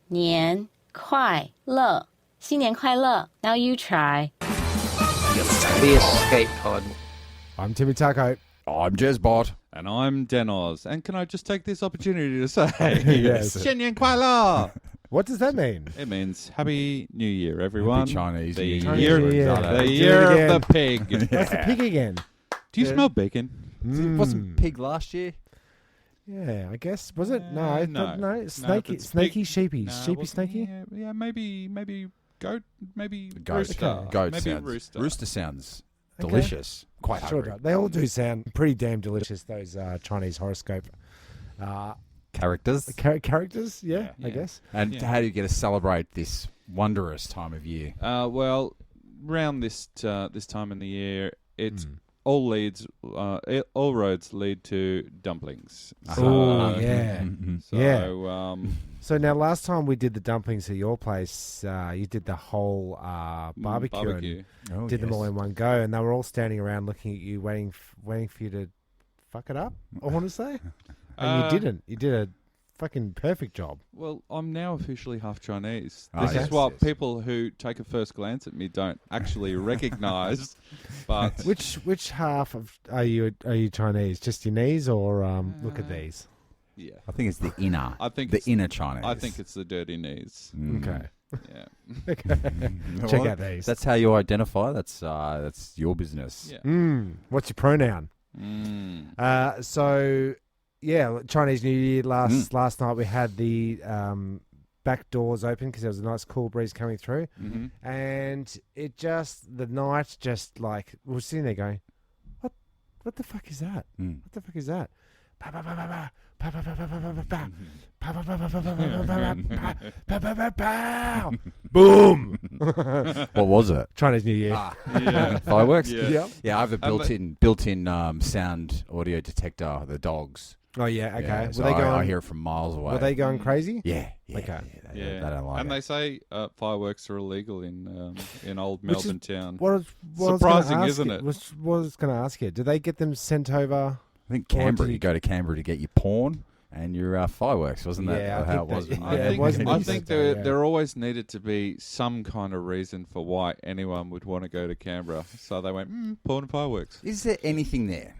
年快乐，新年快乐。Now you try. The escape pod. I'm Timmy Taco. I'm Jezbot. And I'm Danoz. And can I just take this opportunity to say, Yes. 新年快乐! What does that mean? It means Happy New Year, everyone. Happy Chinese the New year, Year. The Do it year again. of the pig. That's the pig again. Do you smell bacon? Wasn't pig last year? Yeah, I guess. Was it? No, no. Snaky, if it's snaky, pig- sheepy. No, Sheepy, wasn't- snaky? Yeah, maybe goat, maybe Goat. rooster. Goat maybe sounds. rooster. Sounds Okay. delicious. Quite Sure hungry. does. They all do sound pretty damn delicious, those Chinese horoscope Characters. characters, I Yeah. guess. And Yeah. how do you get to celebrate this wondrous time of year? Well, round this time in the year, it's Mm. all roads lead to dumplings. Oh, yeah. So, Yeah. So now, last time we did the dumplings at your place, you did the whole barbecue. And Oh, did them yes. all in one go, and they were all standing around looking at you, waiting for you to fuck it up. I want to say, and you didn't. You did a fucking perfect job. Well, I'm now officially half Chinese. Oh, This yes, is what yes. people who take a first glance at me don't actually recognise. But Which half of are you Chinese? Just your knees, or look at these? yeah, I think it's the inner. I think the it's- inner Chinese. I think it's the dirty knees. Mm. Okay, Yeah, check Well, out these. That's how you identify. That's your business. yeah. What's your pronoun? So yeah, Chinese New Year last night we had the back doors open because there was a nice cool breeze coming through, Mm-hmm. and the night just like we were sitting there going, what the fuck is that? Mm. What the fuck is that? Boom! What was it? Chinese New Year. Yeah. Fireworks. Yeah. Yep. Yeah, I have a built-in sound audio detector. The dogs. Oh yeah. Okay. Yeah, Were so they going? I hear it from miles away. Were they going crazy? Yeah. Okay. They don't like and it. they say fireworks are illegal in old Melbourne town. What was Surprising, gonna ask isn't you, it? What I was going to ask you? Do they get them sent over? I think Or Canberra. did You go to Canberra to get your porn and your fireworks, wasn't that Yeah, I how it think was? that- in I yeah, it think, wasn't I easy. think Yeah. there always needed to be some kind of reason for why anyone would want to go to Canberra. So they went, porn and fireworks. Is there anything there?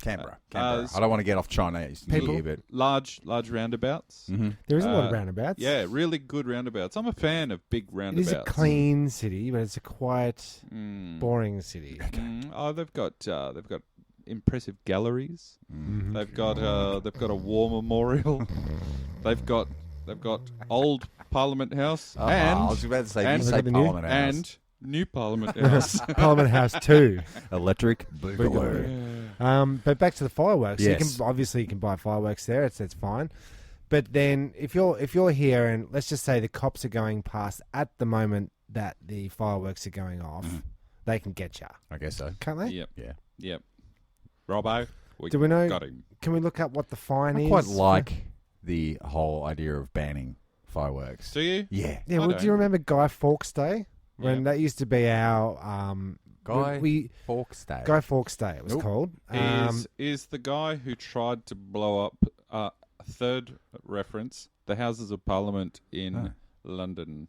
Canberra. Uh, I don't want to get off Chinese People- here, but Large roundabouts. There is a lot of roundabouts. Yeah, really good roundabouts. I'm a fan of big It roundabouts. is a clean city, but it's a quiet, Mm. boring city. Oh, they've got impressive galleries. Mm-hmm. They've got a war memorial. they've got old Parliament House I was about to say, and- you say Look at the new- Parliament House. and new Parliament House. Parliament House 2. Electric Boogaloo. But back to the fireworks. Yes. You can buy fireworks there. It's fine. But then if you're here and let's just say the cops are going past at the moment that the fireworks are going off, they can get you, I guess so. can't they? Yep. Yeah. Yep. Robbo, Do we know? got him. Can we look up what the fine I is? quite like the whole idea of banning fireworks. Do you? Yeah. Yeah. I Well, do don't. you remember Guy Fawkes Day? When Yeah. that used to be our Guy Fawkes Day. Guy Fawkes Day. It was Nope. called. Is the guy who tried to blow up a third reference the Houses of Parliament in London?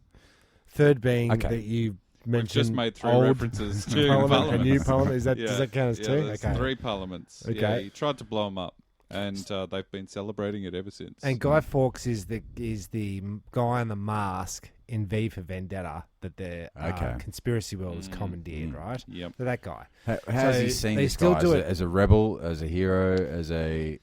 Third being Okay. that you We've mentioned just made three old references to Parliament and new parliaments. Parliament. Does Yeah. that count as Yeah, two? there's Okay. three parliaments. Okay. Yeah, he tried to blow them up, and they've been celebrating it ever since. And Guy Fawkes is the guy in the mask in V for Vendetta that the Okay. conspiracy world has commandeered, right? Yep. So that guy. How's So he seen they this still guy do as, it- as a rebel, as a hero, as a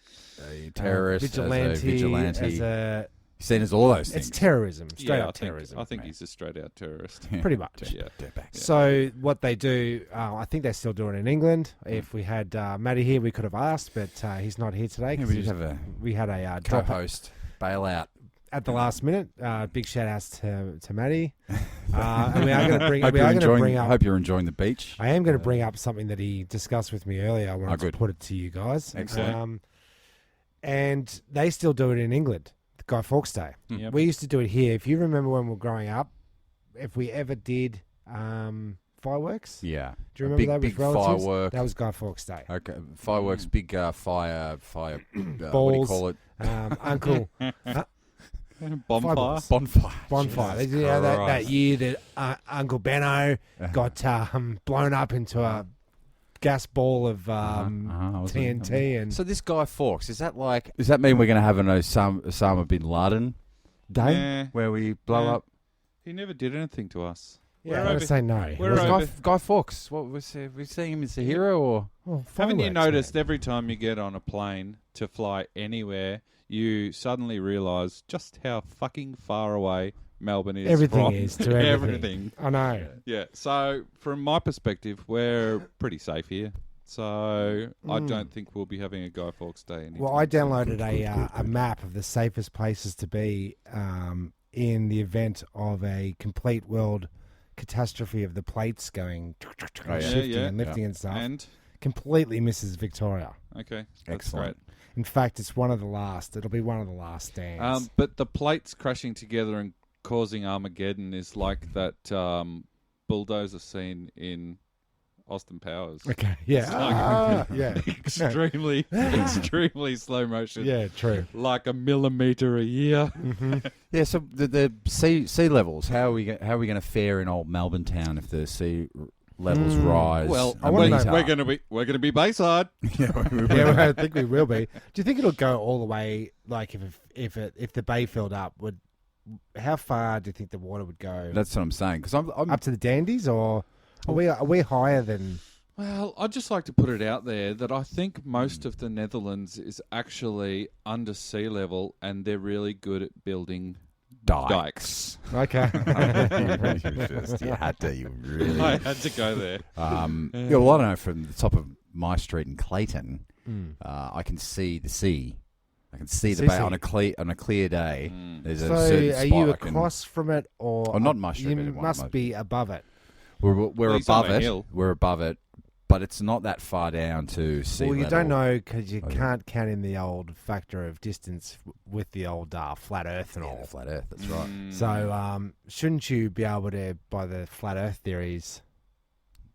terrorist, vigilante, as a vigilante? as a He's seen as all those things. it's terrorism, straight Yeah, up terrorism. I think mate. he's a straight out terrorist. pretty much. Yeah. Dirtbag. So what they do, I think they still do it in England. If we had Matty here, we could have asked, but he's not here today. Yeah, 'cause we he just was- have a we had a drop co-host bailout. at the last minute. Big shout outs to Matty. And we are going to bring. Hope we you're are going to enjoying. bring up. Hope you're enjoying the beach. I am going to bring up something that he discussed with me earlier. I wanted to good. put it to you guys. Excellent. And they still do it in England. The Guy Fawkes Day. Yep. We used to do it here. If you remember when we were growing up, if we ever did fireworks, Yeah. do you remember that big with relatives? firework. That was Guy Fawkes Day. Okay, fireworks, big fire. What do you Balls. call it? Uncle Bonfire. Fireballs. Bonfire. You know, that Christ. year that Uncle Benno got blown up into a gas ball of TNT. And So this Guy Fawkes, does that mean we're going to have an Osama bin Laden day Nah. where we blow Nah. up? He never did anything to us. yeah, We're I'm going over- to say no. we're Was it- over- Guy Fawkes, what was we seeing him as a hero or? Well, Haven't you fireworks, noticed man. every time you get on a plane to fly anywhere, you suddenly realise just how fucking far away Melbourne is Everything from is to everything. everything. I know. Yeah, so from my perspective, we're pretty safe here. So I don't think we'll be having a Guy Fawkes Day anytime Well, I soon. downloaded a map of the safest places to be in the event of a complete world catastrophe of the plates going yeah. shifting Yeah, and lifting and stuff. And Completely misses Victoria. okay, that's Excellent. great. In fact, it's one of the last. It'll be one of the last stands. But the plates crashing together and causing Armageddon is like that bulldozer scene in Austin Powers. Okay. Yeah. Yeah. extremely slow motion. Yeah. True. Like a millimeter a year. Yeah, so the sea levels, how are we going to fare in old Melbourne town if the sea levels rise? Well, I wanna and know- we're gonna be Bayside. Yeah, well, I think we will be. Do you think it'll go all the way? Like if the bay filled up, how far do you think the water would go? That's what I'm saying. Because I'm Up to the Dandies, or are we higher than? Well, I'd just like to put it out there that I think most of the Netherlands is actually under sea level, and they're really good at building dikes. Okay. You had to. You really. I had to go there. Yeah, well, I don't know. From the top of my street in Clayton, I can see the sea. I can see the bay sea. on a clear day. There's So a certain are spot you I can- across from it, or Oh, not much of You it, it must might be above it. We're He's on above a it. hill. We're above it, but it's not that far down to sea Well, you level. don't know because you Okay. can't count in the old factor of distance with the old flat Earth and Yeah, all. the flat Earth. That's right. So shouldn't you be able to, by the flat Earth theories,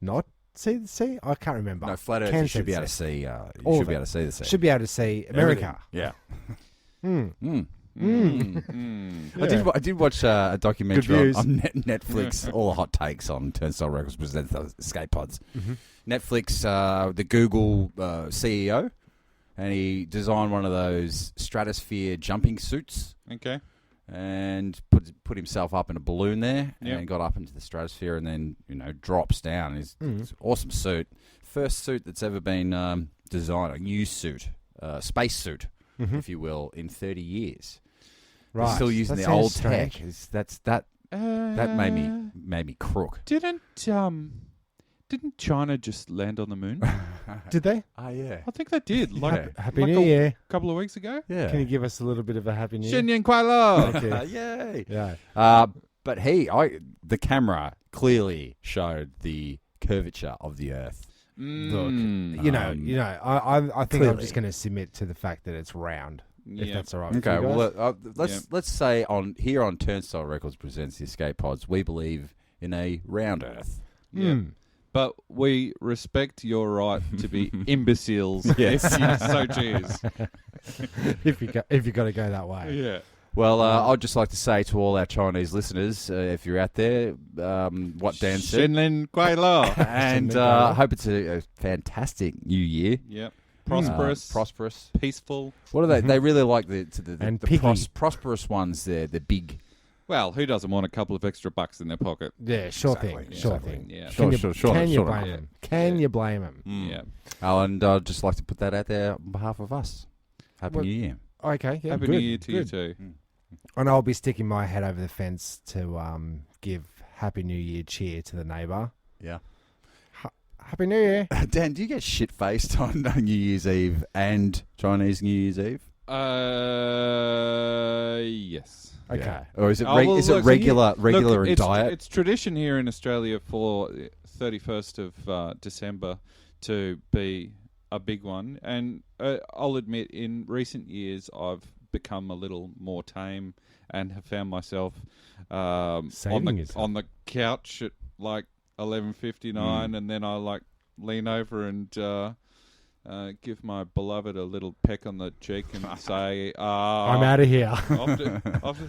not see the sea? I can't remember. No, flat Earth. Can You see should be the able to sea. see. You All should of be it. able to see the sea. Should be able to see America. Yeah. Hmm. I did watch a documentary Good views. on Netflix. All the hot takes on Turnstile Records presents the escape pods. Netflix, the Google CEO, and he designed one of those stratosphere jumping suits Okay. and put himself up in a balloon there Yep. and got up into the stratosphere and then drops down. It's an awesome suit. First suit that's ever been designed, a new suit, space suit, if you will, in 30 years. Right. They're still using That the old sounds strange. tech. That made me crook. Didn't China just land on the moon? Did they? Oh yeah. I think they did. Like Happy like New Year. a couple of weeks ago. Yeah. Can you give us a little bit of a Happy New Year? 新年快乐. Thank you. Yay. Yeah. But the camera clearly showed the curvature of the Earth. Look, Mm. you know, I think I'm clearly. just going to submit to the fact that it's round. If Yeah. that's all right. with Okay, you guys. well, let's say on Turnstile Records presents the Escape Pods, we believe in a round Earth. Yeah. But we respect your right to be imbeciles Yes. if you so choose. if you got to go that way. Yeah. Well, I'd just like to say to all our Chinese listeners, if you're out there, what Dan said, 新年快乐. and I hope it's a fantastic New Year. Yep. Prosperous. Prosperous. Peaceful. What are they? They really like the And piggy. prosperous ones. The big. Well, who doesn't want a couple of extra bucks in their pocket? Yeah, sure Exactly, thing. Sure exactly. thing. Yeah. Can you, Sure, can you sure. blame him? Can you blame him? Yeah. Oh, and I'd just like to put that out there on behalf of us. Happy Well, New Year. Okay. Yeah, Happy good, New Year to you good. too. And I'll be sticking my head over the fence to give Happy New Year cheer to the neighbour. Yeah. Happy New Year. Dan, do you get shit faced on New Year's Eve and Chinese New Year's Eve? Yes. Okay. Yeah. Or is it Oh, well, is it look, regular Look, in diet? It's tradition here in Australia for 31st of December to be a big one, and I'll admit, in recent years, I've become a little more tame and have found myself on Saving yourself. the couch at like 11:59, and then I like lean over and give my beloved a little peck on the cheek and say, I'm out of here.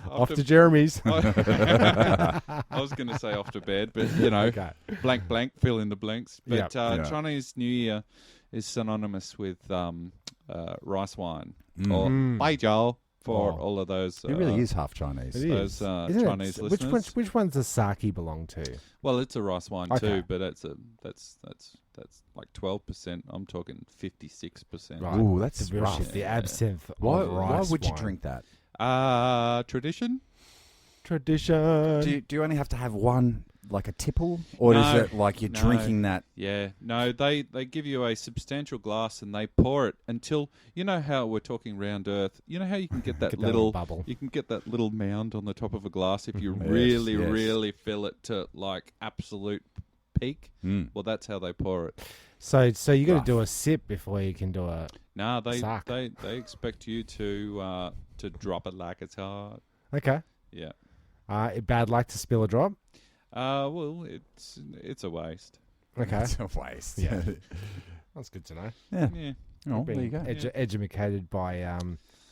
off to Jeremy's. I was going to say off to bed, but, Okay. blank, blank, fill in the blanks. But Yep. Yeah. Chinese New Year is synonymous with rice wine or Mm. baijiao for Oh. all of those. He really is half Chinese. It is. Those Isn't it? Chinese listeners. Which ones does sake belong to? Well, it's a rice wine Okay. too, but that's like 12%. I'm talking 56%. Right. Ooh, that's the rough. The absinthe. Why of rice would you wine. drink that? Tradition? Tradition. Do you only have to have one, like a tipple? Or No, is it like you're no. drinking that? Yeah. No, they give you a substantial glass and they pour it until, you know how we're talking round earth, you know how you can get that Get that little bubble. you can get that little mound on the top of a glass if you Yes, really, yes. really fill it to like absolute peak. Mm. Well, that's how they pour it. So you got Rough. to do a sip before you can do a. No, they Suck. they expect you to drop it like it's hot. Okay. Yeah. Bad luck to spill a drop. Well, it's a waste. Okay. It's a waste. Yeah. That's good to know. Yeah. Yeah. Oh, there you go. Educated by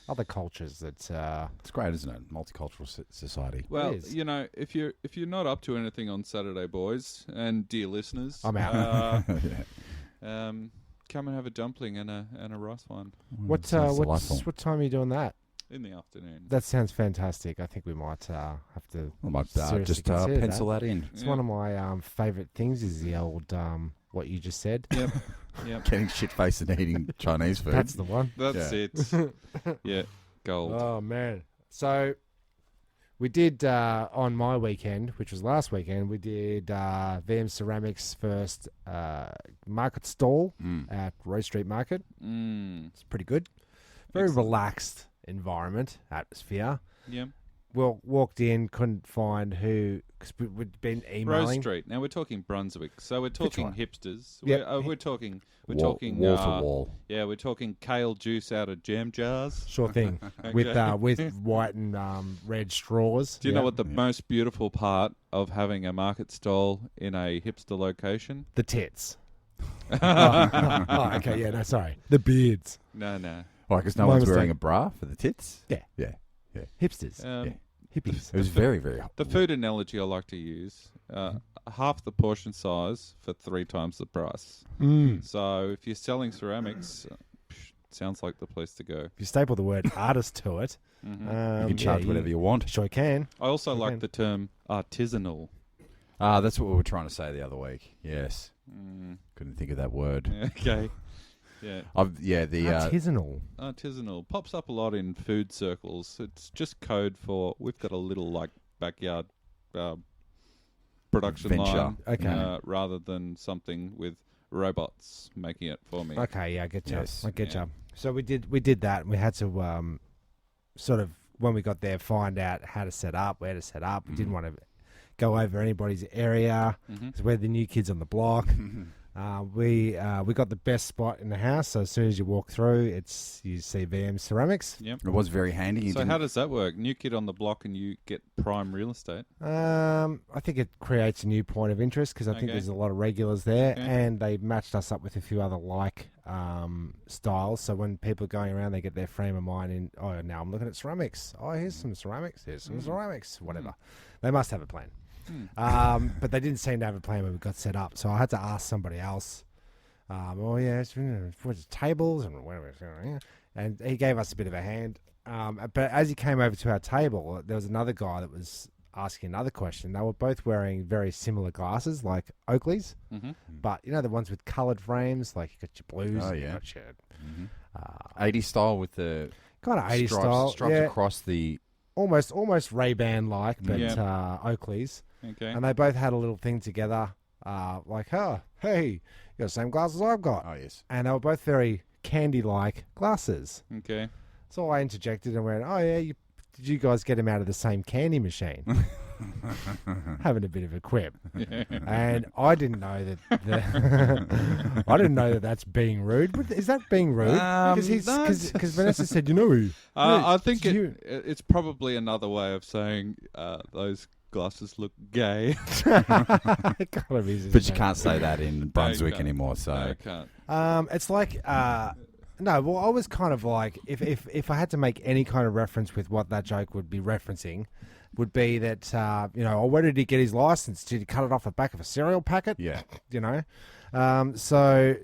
other cultures that. It's great, isn't it? Multicultural society. Well, is. if you're not up to anything on Saturday, boys and dear listeners, I'm out. Yeah. come and have a dumpling and a rice wine What Sounds delightful. what time are you doing that? in the afternoon. That sounds fantastic. I think we might have to. I might seriously just consider pencil that in. It's Yeah. one of my favourite things. Is the old what you just said. Yep. Yep. Getting shit-faced and eating Chinese food. That's the one. That's Yeah. it. Yeah. Gold. Oh man! So we did on my weekend, which was last weekend. We did VM Ceramics' first market stall at Rose Street Market. It's pretty good. Very Excellent. relaxed environment, atmosphere. Yeah. Well, walked in, couldn't find who because we'd been emailing. Rose Street. Now we're talking Brunswick, so we're talking one? hipsters. Yep. We're talking Wall to wall. Yeah, we're talking kale juice out of jam jars. Sure thing. Okay. with white and red straws. Do you know Yeah. what the most beautiful part of having a market stall in a hipster location? The tits. oh, okay. Yeah. No, sorry. The beards. No. Why, because no My one's mistake. wearing a bra for the tits? Yeah. Yeah. Hipsters. Yeah. Hippies. It was very, very hot. The food analogy I like to use: half the portion size for 3 times the price. Mm. So if you're selling ceramics, sounds like the place to go. If you staple the word artist to it, Mhm. You can charge whatever you want. Sure can. I also Okay. like the term artisanal. That's what we were trying to say the other week. Yes. Mm. Couldn't think of that word. Okay. Yeah. The Artisanal. Artisanal pops up a lot in food circles. It's just code for we've got a little like backyard production Venture. line, Okay. rather than something with robots making it for me. Okay, yeah, I get you. Yes. I get Yeah. you. So we did that, and we had to sort of when we got there find out how to set up, where to set up. We didn't want to go over anybody's area Mhm. because we're the new kids on the block. We got the best spot in the house. So as soon as you walk through, you see VM Ceramics. Yep. it was very handy. You So didn't- how does that work? New kid on the block and you get prime real estate. I think it creates a new point of interest because I think Okay. there's a lot of regulars there, Okay. and they matched us up with a few other styles. So when people are going around, they get their frame of mind in. Oh, now I'm looking at ceramics. Oh, here's some ceramics. Here's some ceramics. Whatever. They must have a plan. But they didn't seem to have a plan when we got set up. So I had to ask somebody else. What's tables and whatever. And he gave us a bit of a hand. But as he came over to our table, there was another guy that was asking another question. They were both wearing very similar glasses, like Oakley's, Mm-hmm. but you know the ones with coloured frames, like you got your blues, Oh, you yeah. got your 80s style with the kind of 80s stripes, style, stripes yeah, across the... almost Ray-Ban like, but Yeah. Oakley's. Okay. And they both had a little thing together, like, oh, hey, you got the same glasses I've got. Oh, yes. And they were both very candy-like glasses. Okay. So I interjected and went, oh, yeah, did you guys get them out of the same candy machine? Having a bit of a quip. And I didn't know that I didn't know that that's being rude. But is that being rude? Because Vanessa said, you know who? I think you- it's probably another way of saying those glasses look gay. It kind of is, But isn't you it? can't say that in Brunswick can't. anymore. So No, I can't. It's like no. Well, I was kind of like if I had to make any kind of reference with what that joke would be referencing, would be that oh, where did he get his license? Did he cut it off the back of a cereal packet? yeah. You know, so.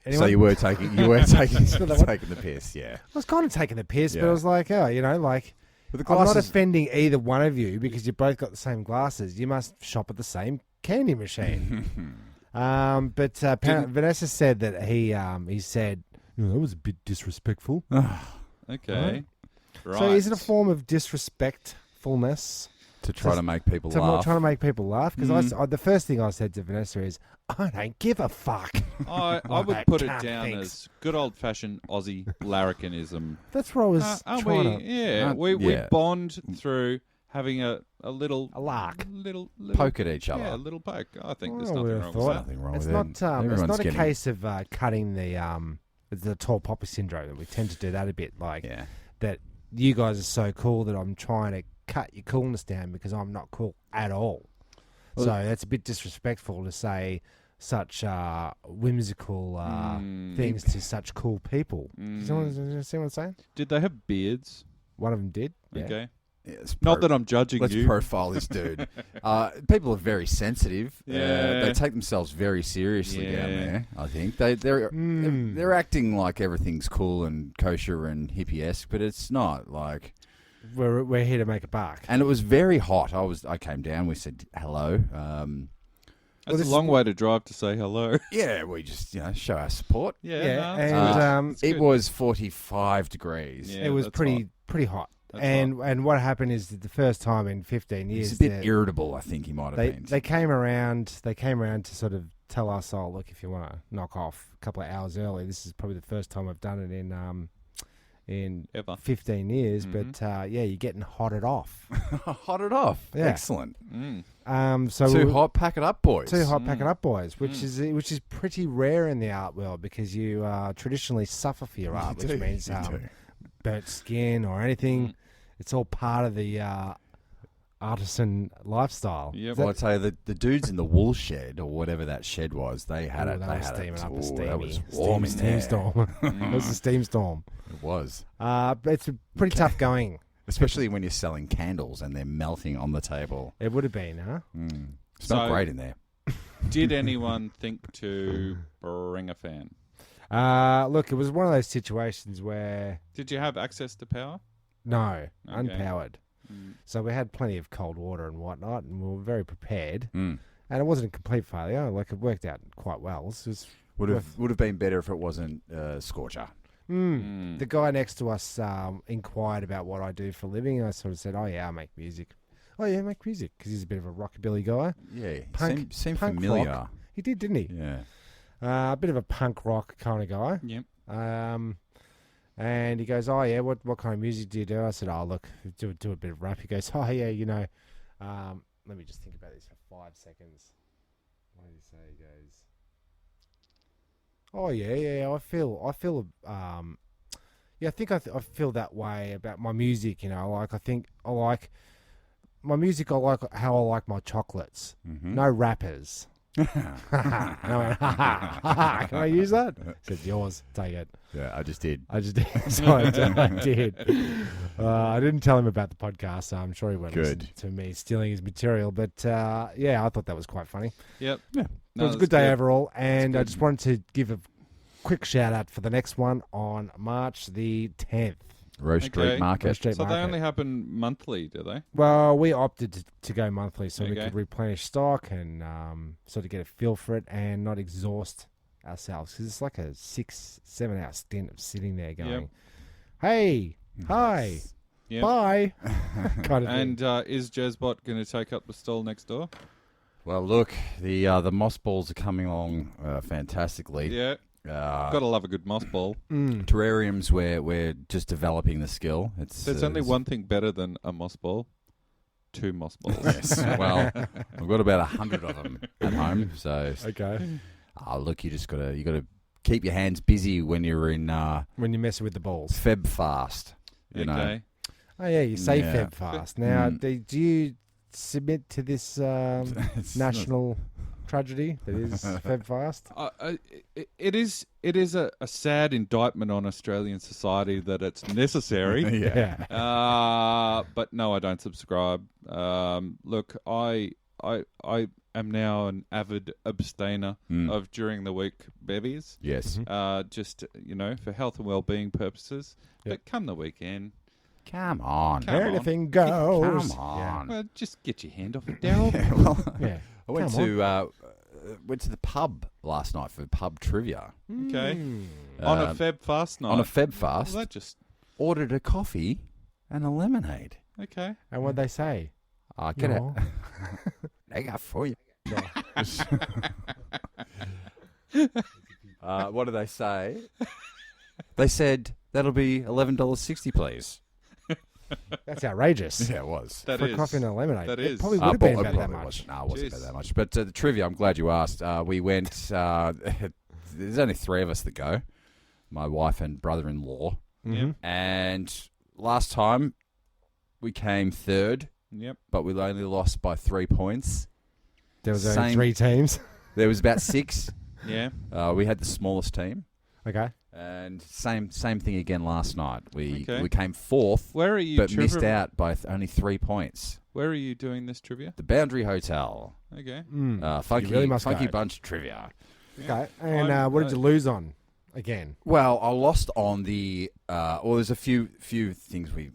So Anyone? you were taking taking the piss. Yeah. I was kind of taking the piss, but Yeah. I was like, oh, like. But the I'm not glasses. offending either one of you because you both got the same glasses. You must shop at the same candy machine. But apparently Vanessa said that he said that was a bit disrespectful. Okay. Right. So is it a form of disrespectfulness to try to make people to laugh. trying to make people laugh? Because the first thing I said to Vanessa is, I don't give a fuck. I What would that put it cunt down thinks. as good old-fashioned Aussie larrikinism. That's what I was Aren't trying we? to... Yeah, we yeah. bond through having a little A lark. little Poke at each other. Yeah, a little poke. I think Well, there's I nothing would've wrong thought- with that. Nothing wrong It's with not. it. It's Everyone's not a getting- case of cutting the tall poppy syndrome. We tend to do that a bit. Like Yeah. that, you guys are so cool that I'm trying to cut your coolness down because I'm not cool at all. Well- So that's a bit disrespectful to say such whimsical things to such cool people. See what I'm saying? Did they have beards? One of them did. Yeah. Okay. Yes, Not that I'm judging Let's you. profile this dude. People are very sensitive. Yeah. They take themselves very seriously down Yeah. there. I think they're acting like everything's cool and kosher and hippie-esque, but it's not. Like, We're here to make a buck. and it was very hot. I came down. We said hello. That's this a is- long way to drive to say hello. Yeah, we just show our support. Yeah, Yeah, no, that's and good. It was 45 degrees. Yeah, it was that's pretty hot. That's And what happened is that the first time in 15 years, He's a bit that irritable. I think he might have been. they came around. They came around to sort of tell us, "Oh, look, if you want to knock off a couple of hours early, this is probably the first time I've done it in Ever. 15 years." Mhm. But you're getting hotted off. Hot it off. Yeah. Excellent. So Too hot. Pack it up, boys. Too hot, pack it up, boys. Which is pretty rare in the art world because you traditionally suffer for your art, which means You do. burnt skin or anything. It's all part of the artisan lifestyle. Yep. Is that- Well, I tell you, the dudes in the wool shed or whatever that shed was, they had Ooh, it. they They were had steaming it. up a Ooh, steamy, that was warm in steam there. storm. It was a steam storm. It was, But it's pretty tough going. especially when you're selling candles and they're melting on the table. It would have been, huh? Smelled So- great in there. Did anyone think to bring a fan? Look, it was one of those situations where Did you have access to power? no, unpowered. Mm. So we had plenty of cold water and whatnot, and we were very prepared. Mm. And it wasn't a complete failure. Like, it worked out quite well. It was Would have been better if it wasn't Scorcher. The guy next to us inquired about what I do for a living. I sort of said, "Oh yeah, I make music." "Oh yeah, I make music," because he's a bit of a rockabilly guy. Yeah, Punk- seemed punk familiar. rock. He did, didn't he? Yeah. A bit of a punk rock kind of guy. Yep. And he goes, "Oh yeah, what kind of music do you do?" I said, "Oh look, do a bit of rap." He goes, "Oh yeah, let me just think about this for 5 seconds." What did he say? He goes, "Oh yeah, I feel, I think I feel that way about my music. Like I think I like my music. I like how I like my chocolates. Mm-hmm. No rappers." And I went, can I use that? He said, "Yours, take it." Yeah, I just did. I just did. So I did. I didn't tell him about the podcast, so I'm sure he won't listen Good. to me stealing his material. But yeah, I thought that was quite funny. Yep. Yeah. It was a good day overall, and I good. just wanted to give a quick shout out for the next one on March the 10th. Rose Okay. Street Market. Rose Street So they Market. only happen monthly, do they? Well, we opted to go monthly so we Okay. could replenish stock and sort of get a feel for it and not exhaust ourselves, because it's like a 6-7 hour stint of sitting there going, Yep. "Hey, hi, Yep. bye," kind of And thing. is Jezbot going to take up the stall next door? Well, look, the moss balls are coming along fantastically. Yeah. Got to love a good moss ball. Terrariums, we're just developing the skill. There's only one thing better than a moss ball. 2 moss balls. Yes. Well, we've got about 100 of them at home. So, Okay. look, you gotta keep your hands busy when you're in When you're messing with the balls. Feb fast. You know. Okay. Oh yeah, you say Yeah. Feb fast. Now, do you submit to this It's national tragedy that is Feb Fast? It is a sad indictment on Australian society that it's necessary. Yeah. But no, I don't subscribe. Look, I am now an avid abstainer of during the week bevies. Yes. Just for health and well-being purposes. Yep. But come the weekend, Come on. Come on. Anything goes. Come on. well, just get your hand off it, Daryl. Yeah, well, Yeah. I went Come to the pub last night for pub trivia. Okay. Mm. On a Um, Feb fast night. On a Feb Well, fast, that just ordered a coffee and a lemonade. okay. And what'd they say? Get No. it. They got for you. What did they say? They said that'll be $11.60, please. That's outrageous. Yeah, it was. That For a is coffee and a lemonade. that It is. probably would have been It about that probably much. wasn't. No, it wasn't Jeez. about that much. But the trivia, I'm glad you asked. We went. There's only three of us that go. My wife and brother-in-law. Mhm. And last time we came third, Yep. but we only lost by 3 points. There was only Same- 3 teams. There was about 6. Yeah. We had the smallest team. Okay. And same thing again last night. We Okay. came fourth, Where are you? but missed out by only 3 points. Where are you doing this trivia? The Boundary Hotel. Okay. Funky, You really must funky go. bunch of trivia. Okay. And what did you lose on again? Well, I lost on the. There's a few things we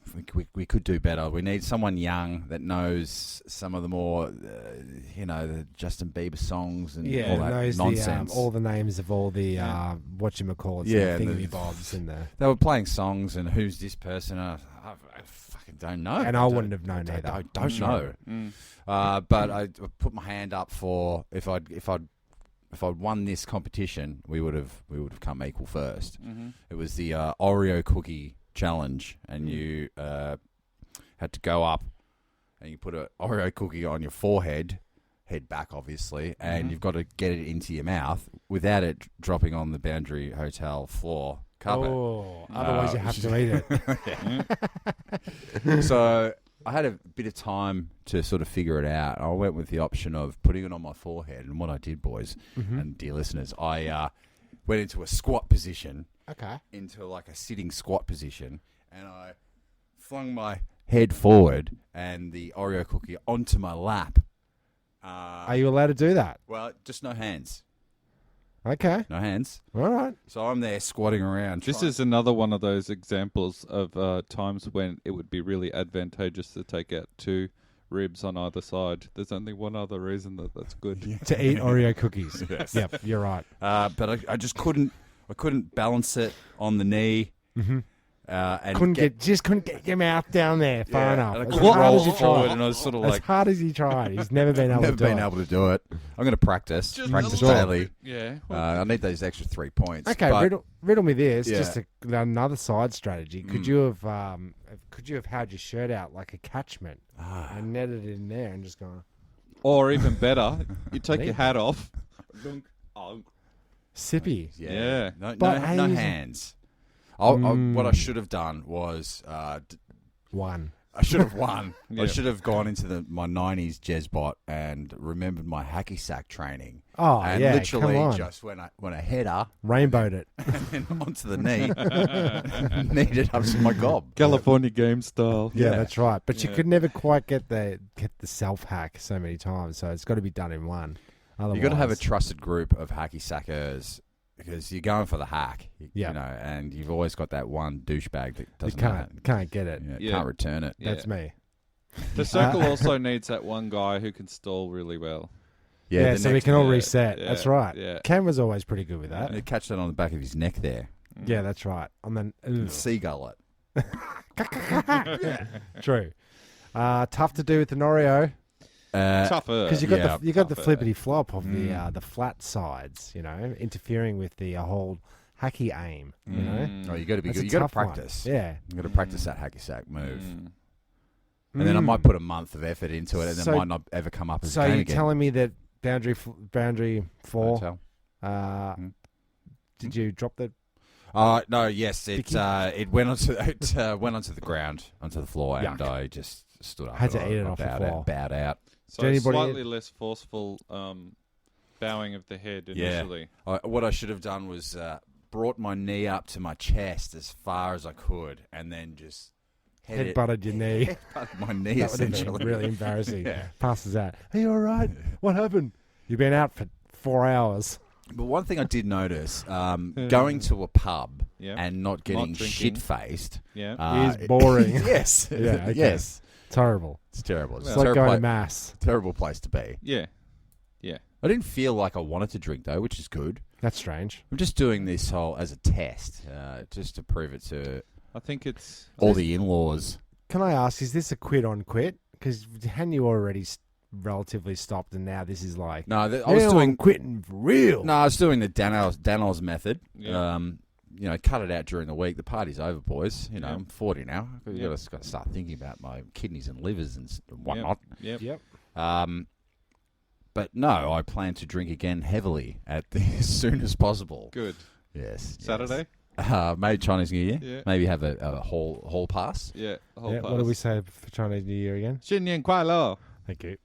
could do better. We need someone young that knows some of the more, the Justin Bieber songs and all that knows nonsense. all the names of all the whatchamacallits Yeah, and the- thingamybobs in there. They were playing songs and who's this person? I fucking don't know. And I wouldn't have known either. I don't know. Mm. But I put my hand up for if I'd won this competition, we would have come equal first. Mm-hmm. It was the Oreo cookie challenge, and you had to go up and you put an Oreo cookie on your forehead, head back obviously, and you've got to get it into your mouth without it dropping on the Boundary Hotel floor carpet. Oh, otherwise you have to eat it. So I had a bit of time to sort of figure it out. I went with the option of putting it on my forehead, and what I did, boys and dear listeners, I went into a squat position, Okay. into like a sitting squat position, and I flung my head forward and the Oreo cookie onto my lap. Are you allowed to do that? Well, just no hands. Okay. No hands. All right. So I'm there squatting around. This is another one of those examples of times when it would be really advantageous to take out 2 ribs on either side. There's only one other reason that's good. To eat Oreo cookies. Yes. Yep, you're right. But I just couldn't balance it on the knee. Mm-hmm. And Couldn't get your mouth down there far enough. And I As couldn't hard roll as you forward, tried. and I was sort of As like, hard as he tried, he's never been able never to do been it. able to do it. I'm going to practice daily. Yeah. I need those extra 3 points. Okay, but riddle me this. Yeah. Just another side strategy. Could you have had your shirt out like a catchment and netted it in there and just gone Or even better, you take your hat off. sippy? Yeah. No, But no, how no you- hands. What I should have done was One. I should have won. Yeah. I should have gone into my 90s Jezbot and remembered my hacky sack training. Oh, and yeah, literally come on. just when a header Rainbowed it. and then onto the knee, kneed it up to my gob. California game style. Yeah, Yeah. that's right. But you Yeah. could never quite get the self hack so many times, so it's got to be done in one. Otherwise, You've got to have a trusted group of hacky sackers because you're going for the hack, Yeah. you know, and you've always got that one douchebag that you doesn't know how- can't get it. yeah, Yeah. can't return it. Yeah. That's me. The circle also needs that one guy who can stall really well. Yeah, the so we next- can all yeah, reset. yeah, That's right. yeah. Cam was always pretty good with that. You catch that on the back of his neck there. Yeah, that's right. And then Seagull it. true. Tough to do with the Oreo Tougher. because you got yeah, the tougher. flippity flop of the flat sides. You know, interfering with the whole hacky aim. You know, Oh, you got to be That's good. a You got to tough one. practice. Yeah. You got to practice that hacky sack move. Mm. And then I might put a month of effort into it, and then So- it might not ever come up as So a game you're again. telling me that boundary 4? Hotel. Did you drop the? No, yes, it Sticky? it went onto the ground, onto the floor, Yuck. and I just stood up. Had to and eat I it off the bowed floor. out, bowed out. So Did anybody- slightly less forceful bowing of the head initially. What I should have done was brought my knee up to my chest as far as I could, and then just Head-butted your knee. my knee That would have essentially. been really embarrassing. Yeah. Passes out. Are you all right? What happened? You've been out for 4 hours. But one thing I did notice, going to a pub Yeah. and not getting drinking. shit-faced. Yeah. Is boring. Yes. Yeah, okay. Yes. It's horrible. It's terrible. It's It's a like terrible, going to mass. terrible place to be. Yeah. I didn't feel like I wanted to drink, though, which is good. That's strange. I'm just doing this whole as a test, just to prove it to I think it's all the in-laws. Can I ask, is this a quit on quit? Because hadn't you already relatively stopped and now this is like... No, I was "Now doing... I'm quitting for real. No, I was doing the Danoz method. Yeah. Cut it out during the week. The party's over, boys. Yeah. I'm 40 now. I've Yeah. got to start thinking about my kidneys and livers and whatnot. Yep. Yep. But no, I plan to drink again heavily as soon as possible. Good. Yes. Saturday? Maybe Chinese New Year. Yeah. Maybe have a hall pass. Yeah. Yeah, what do we say for Chinese New Year again? 新年快乐. Thank you.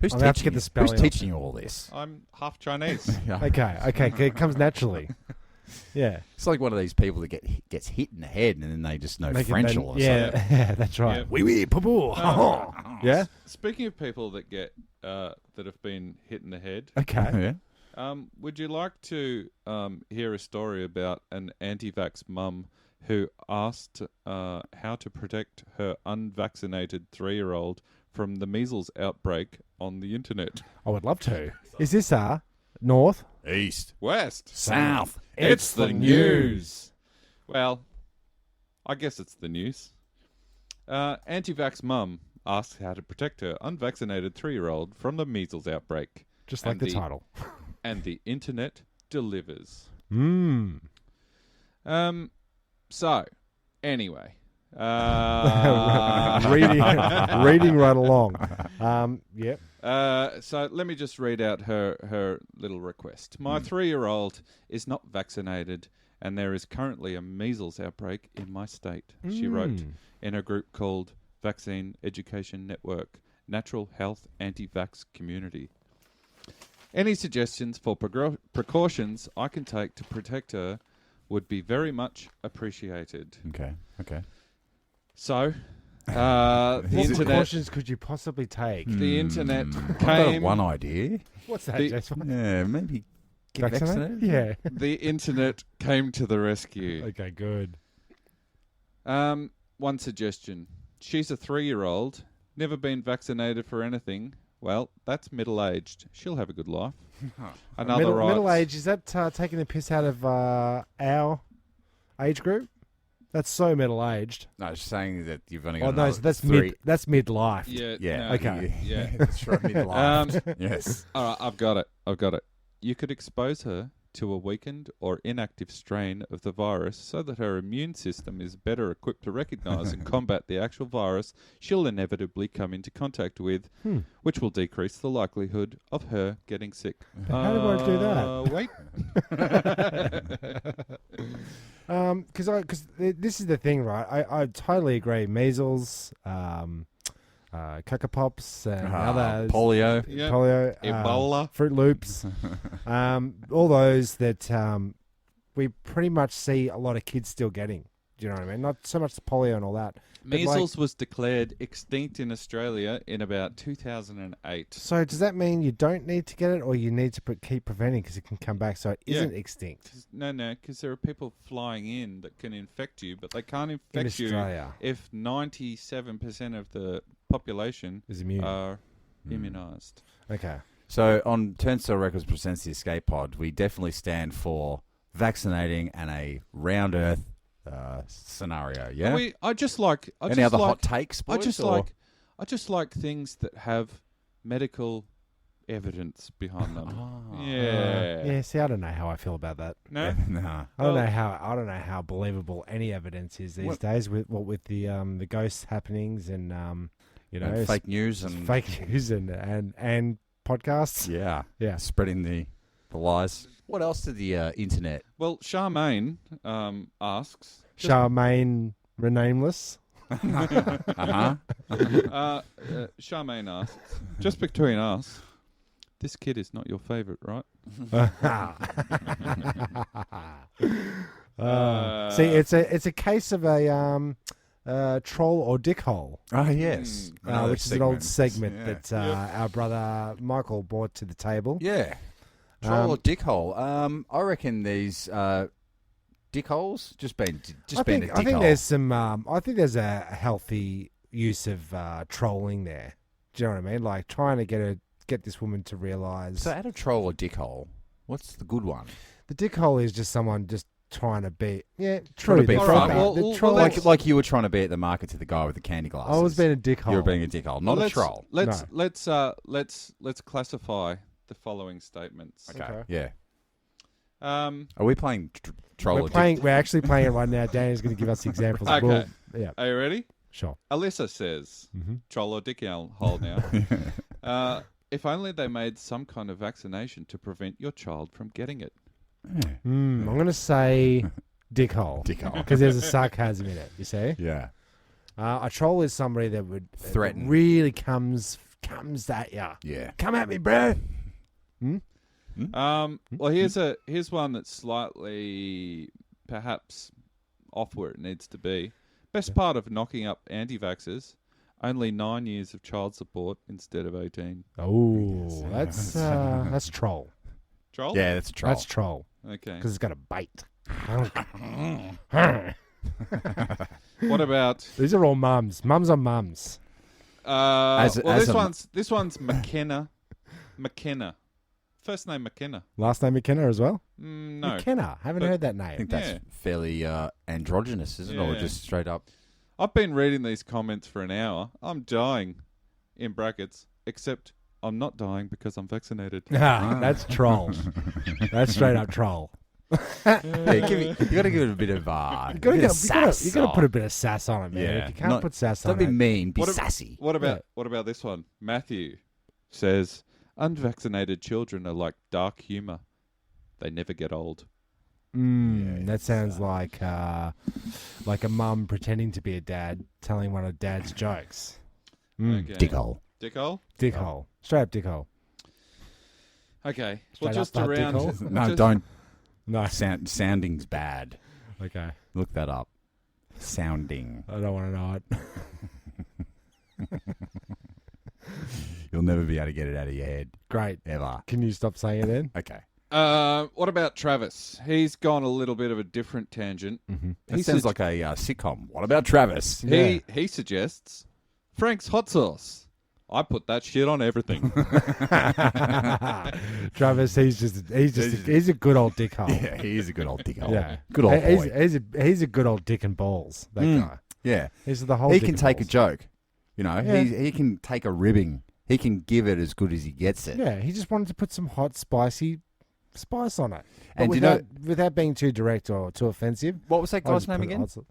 Who's I'm gonna have to teaching get the you? spelling Who's off. teaching you all this? I'm half Chinese. Yeah. Okay. It comes naturally. Yeah. It's like one of these people that gets hit in the head and then they just know French all of a sudden. Yeah, that's right. Yep. Oui, oui, poo-poo. Yeah? Speaking of people that get that have been hit in the head, Okay. Yeah. would you like to hear a story about an anti-vax mum who asked how to protect her unvaccinated 3-year-old from the measles outbreak on the internet? I would love to. Is this north? East. West. South. It's the news. Well, I guess it's the news. Anti-vax mum asks how to protect her unvaccinated 3-year-old from the measles outbreak. Just like And the title. And the internet delivers. So, anyway. reading right along. Yep. So let me just read out her little request. My 3-year-old is not vaccinated and there is currently a measles outbreak in my state, she wrote in a group called Vaccine Education Network, Natural Health Anti-Vax Community. Any suggestions for precautions I can take to protect her would be very much appreciated. Okay. So, the What internet... precautions could you possibly take? The internet I've got came... one idea. What's that, The- Jason? Yeah, maybe get vaccinated. Yeah. The internet came to the rescue. Okay, good. One suggestion. She's a 3-year-old, never been vaccinated for anything. Well, that's middle-aged. She'll have a good life. Another right. Middle age, is that taking the piss out of our age group? That's so middle-aged. No, it's saying that you've only Oh, got no, another so that's three. that's midlife. Yeah. Yeah. no, Okay. Yeah. That's right. Midlife. Yes. All right, I've got it. You could expose her to a weakened or inactive strain of the virus so that her immune system is better equipped to recognize and combat the actual virus she'll inevitably come into contact with, which will decrease the likelihood of her getting sick. How do I do that? Wait. Because this is the thing, right? I totally agree. Measles, Cuckapops, and other polio. Yeah. polio, Ebola. Fruit Loops, all those that we pretty much see a lot of kids still getting. Do you know what I mean? Not so much the polio and all that. but Measles was declared extinct in Australia in about 2008. So does that mean you don't need to get it, or you need to keep preventing because it can come back so it isn't extinct? No, because there are people flying in that can infect you, but they can't In infect you Australia, if 97% of the population is immune. are immunised. Okay. So on Turnstile Records presents the Escape Pod, we definitely stand for vaccinating and a round Earth scenario. Yeah. I just like. Any other hot takes? I Boys, just or? like things that have medical evidence behind them. Ah. Yeah. Yeah. See, I don't know how I feel about that. No. No. I don't Well- know how believable any evidence is these What- days with the ghost happenings and And fake news and fake news and podcasts. yeah, Yeah. spreading the lies. What else did the internet? Well, Charmaine asks. Charmaine Renameless. Charmaine asks, just between us, this kid is not your favourite, right? See, it's a case of a troll or dickhole, Oh, yes. Another which is an old segment Yeah. that our brother Michael brought to the table. Yeah. Troll or dickhole? I reckon these dickholes just being a dickhole. I think there's some. I think there's a healthy use of trolling there. Do you know what I mean? Like trying to get this woman to realise. So out of troll or dickhole, what's the good one? The dickhole is just someone just trying to be. Yeah, Trying true. to be the All troll- right, well, the well, troll- let's- Like you were trying to be at the market to the guy with the candy glasses. I was being a dickhole. You were being a dickhole, not a troll. Let's classify the following statements. Okay. Yeah. Um, Are we playing troll or We're actually playing it right now. Danny's going to give us the examples. Okay. Yeah, are you ready? sure. Alyssa says, troll or dickhole now. If only they made some kind of vaccination to prevent your child from getting it. I'm going to say dickhole. Dickhole. Because there's a sarcasm in it, you see? Yeah. A troll is somebody that would Threaten. that really comes at you. Yeah. Come at me, bro. Well, here's one that's slightly perhaps off where it needs to be. Best part of knocking up anti-vaxxers, only 9 years of child support instead of 18. Oh, that's troll. Troll? Yeah, that's a troll. That's troll. Okay. Because it's got a bite. What about These are all mums. Mums on mums. this one's McKenna. McKenna. First name McKenna. Last name McKenna as well? No. McKenna. Haven't But- heard that I name. think that's Yeah. fairly androgynous, isn't it? Or Yeah. just straight up. I've been reading these comments for an hour. I'm dying, in brackets, except I'm not dying because I'm vaccinated. That's troll. That's straight up troll. Yeah, you got to give it a bit of You gotta put a bit of sass on it, man. Yeah. If you can't put sass Don't on be it. mean. Be What ab- sassy. What about this one? Matthew says, unvaccinated children are like dark humour. They never get old. That sounds like a mum pretending to be a dad, telling one of dad's jokes. Okay. Dickhole. Dickhole? Dickhole. Straight up dickhole. Okay. Straight Well, just up that around. dickhole? No, just- don't. No. Sounding's bad. Okay. Look that up. Sounding. I don't want to know it. You'll never be able to get it out of your head. Great. Ever. Can you stop saying it then? Okay. What about Travis? He's gone a little bit of a different tangent. That sounds like a sitcom. What about Travis? He suggests Frank's hot sauce. I put that shit on everything. Travis, he's a good old dickhole. Yeah, he is a good old dickhole. Yeah. Good old boy. He's a good old dick and balls, that guy. Yeah. He's the whole He dick can and take a balls. joke. You know, Yeah. he can take a ribbing. He can give it as good as he gets it. Yeah, he just wanted to put some hot, spicy spice on it. But And do you know- without being too direct or too offensive. What was that I guy's just name put it again? hot-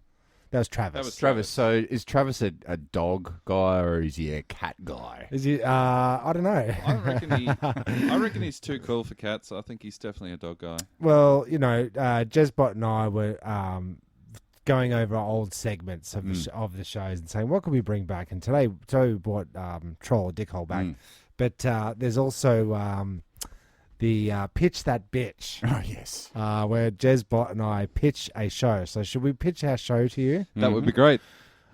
That was Travis. That was Travis. So is Travis a dog guy or is he a cat guy? Is he? I don't know. I reckon he's too cool for cats. I think he's definitely a dog guy. Well, Jezbot and I were going over old segments of the shows and saying what could we bring back. And today brought Troll or Dickhole back, but there's also the Pitch That Bitch. Oh, yes. Where Jezbot and I pitch a show. So should we pitch our show to you? That would be great.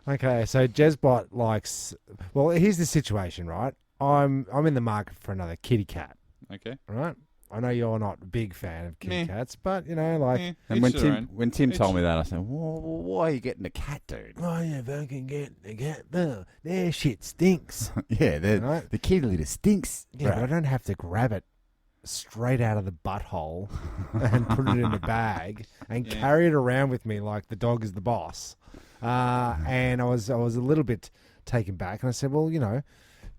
Okay, so Jezbot likes. Well, here's the situation, right? I'm in the market for another kitty cat, Okay. right? I know you're not a big fan of kitty Meh. cats, but like, Yeah, And each their own. when Tim told me that, I said, well, why are you getting a cat, dude? oh yeah, if I can get the cat, well, their shit stinks. Yeah, Right. the kitty litter stinks. Yeah, but I don't have to grab it straight out of the butthole and put it in a bag and Yeah. carry it around with me like the dog is the boss. And I was a little bit taken back, and I said, well,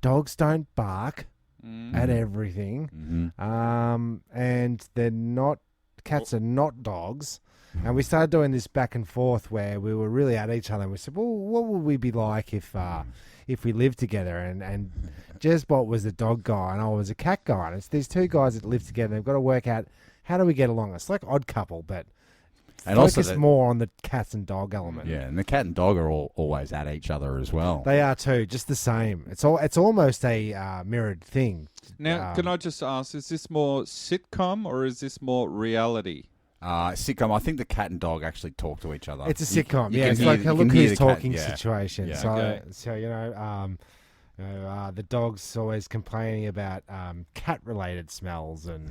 dogs don't bark at everything, and they're not. Cats are not dogs. And we started doing this back and forth where we were really at each other, and we said, well, what would we be like if we lived together? And Jezbot was the dog guy and I was a cat guy. And it's these two guys that live together. They've got to work out how do we get along. It's like Odd Couple, but And also focus the- more on the cats and dog element. Yeah, and the cat and dog are always at each other as well. They are too, just the same. It's almost a mirrored thing. Now, can I just ask, is this more sitcom or is this more reality? Sitcom. I think the cat and dog actually talk to each other. It's a sitcom. You Yeah, can it's hear- like a you look can hear who's the cat- talking yeah. situation. Yeah. So, Okay. the dog's always complaining about cat-related smells and.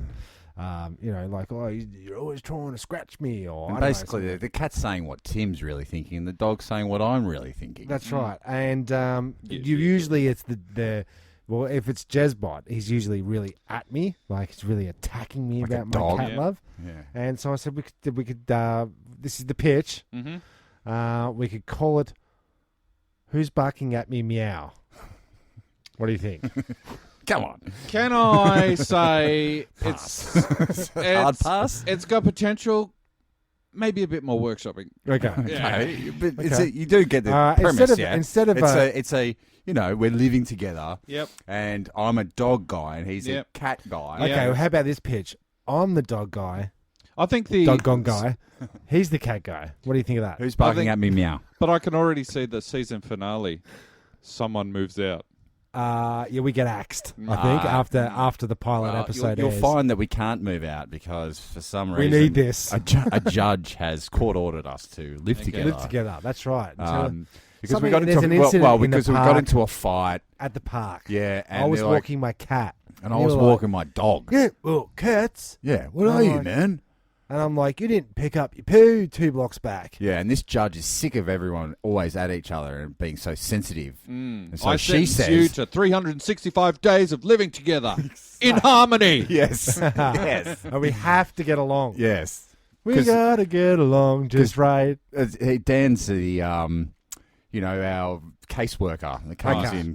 Like, oh, you're always trying to scratch me, or And I don't know, basically, something. the cat's saying what Tim's really thinking, and the dog's saying what I'm really thinking. That's right. And Yeah. usually it's the well, if it's Jezbot, he's usually really at me, like he's really attacking me Like a about my dog. cat Yeah. love. Yeah. And so I said we could. This is the pitch. Mm-hmm. We could call it. Who's barking at me? Meow. What do you think? Come on. Can I say Hard pass? It's got potential, maybe a bit more workshopping. Okay. Okay, but Okay. you do get the premise, instead of it's a we're living together, Yep. and I'm a dog guy, and he's Yep. a cat guy. okay, Yeah. well, how about this pitch? I'm the dog guy, I think the doggone guy. He's the cat guy. What do you think of that? Who's barking think- at me? Meow. But I can already see the season finale. Someone moves out. Yeah, we get axed. I think after the pilot Well, episode. you'll airs. find that we can't move out because for some We reason need this. A judge has court ordered us to live Okay. together. Live together. That's right. Because we Something- got there's into an incident in the because we got park. into a fight. At the park. Yeah, and I was they're like- walking my cat. and I you was were like, walking my dog. Yeah, well, cats. Yeah, what And are I'm you, like- man? And I'm like, you didn't pick up your poo 2 blocks back. Yeah, and this judge is sick of everyone always at each other and being so sensitive. And so I she sentence you says, to 365 days of living together in harmony. "Yes, yes, And we have to get along. yes." We 'Cause- gotta get along just right. Dan's the our caseworker that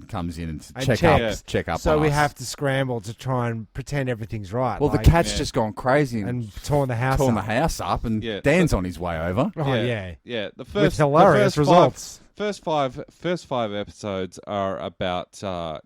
comes in and And check checks. up. So on we us. have to scramble to try and pretend everything's right. Well, like- the cat's Yeah. just gone crazy and and torn the house torn up. the house up, and Yeah. Dan's on his way over. Oh yeah. Yeah. The With first hilarious the results. First five episodes are about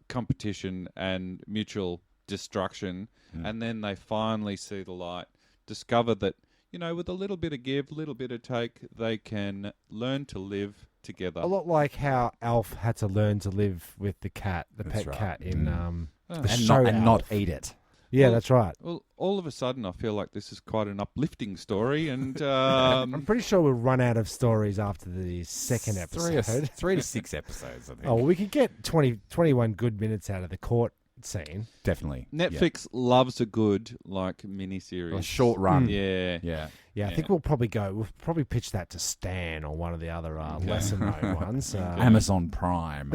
competition and mutual destruction, and then they finally see the light, discover that with a little bit of give, little bit of take, they can learn to live together. A lot like how Alf had to learn to live with the cat, the That's pet right. cat in the And show not Alf. eat it. Yeah, Well, that's right. Well, all of a sudden, I feel like this is quite an uplifting story, and I'm pretty sure we'll run out of stories after the second episode. 3 to 6 episodes, I think. Oh, well, we could get 21 good minutes out of the court scene. Definitely. Netflix loves a good miniseries. A short run. Yeah. Yeah. Yeah, I think we'll probably pitch that to Stan or one of the other lesser known ones. Amazon Prime.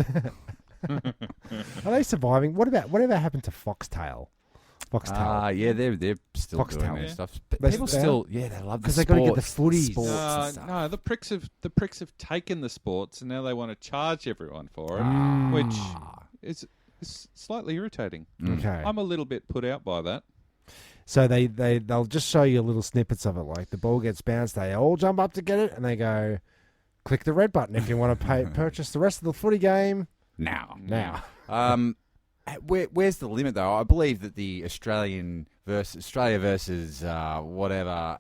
Are they surviving? Whatever happened to Foxtail? Yeah, they're still Foxtel. doing their Yeah. stuff. But They people still- they love Because the they got to get the sports. footies. Sports and stuff. No, the pricks have taken the sports, and now they want to charge everyone for it, Mm. which is slightly irritating. Okay. I'm a little bit put out by that. So they'll just show you little snippets of it, like the ball gets bounced, they all jump up to get it, and they go, click the red button if you want to purchase the rest of the footy game Now. now. Where's the limit, though? I believe that the Australia versus whatever,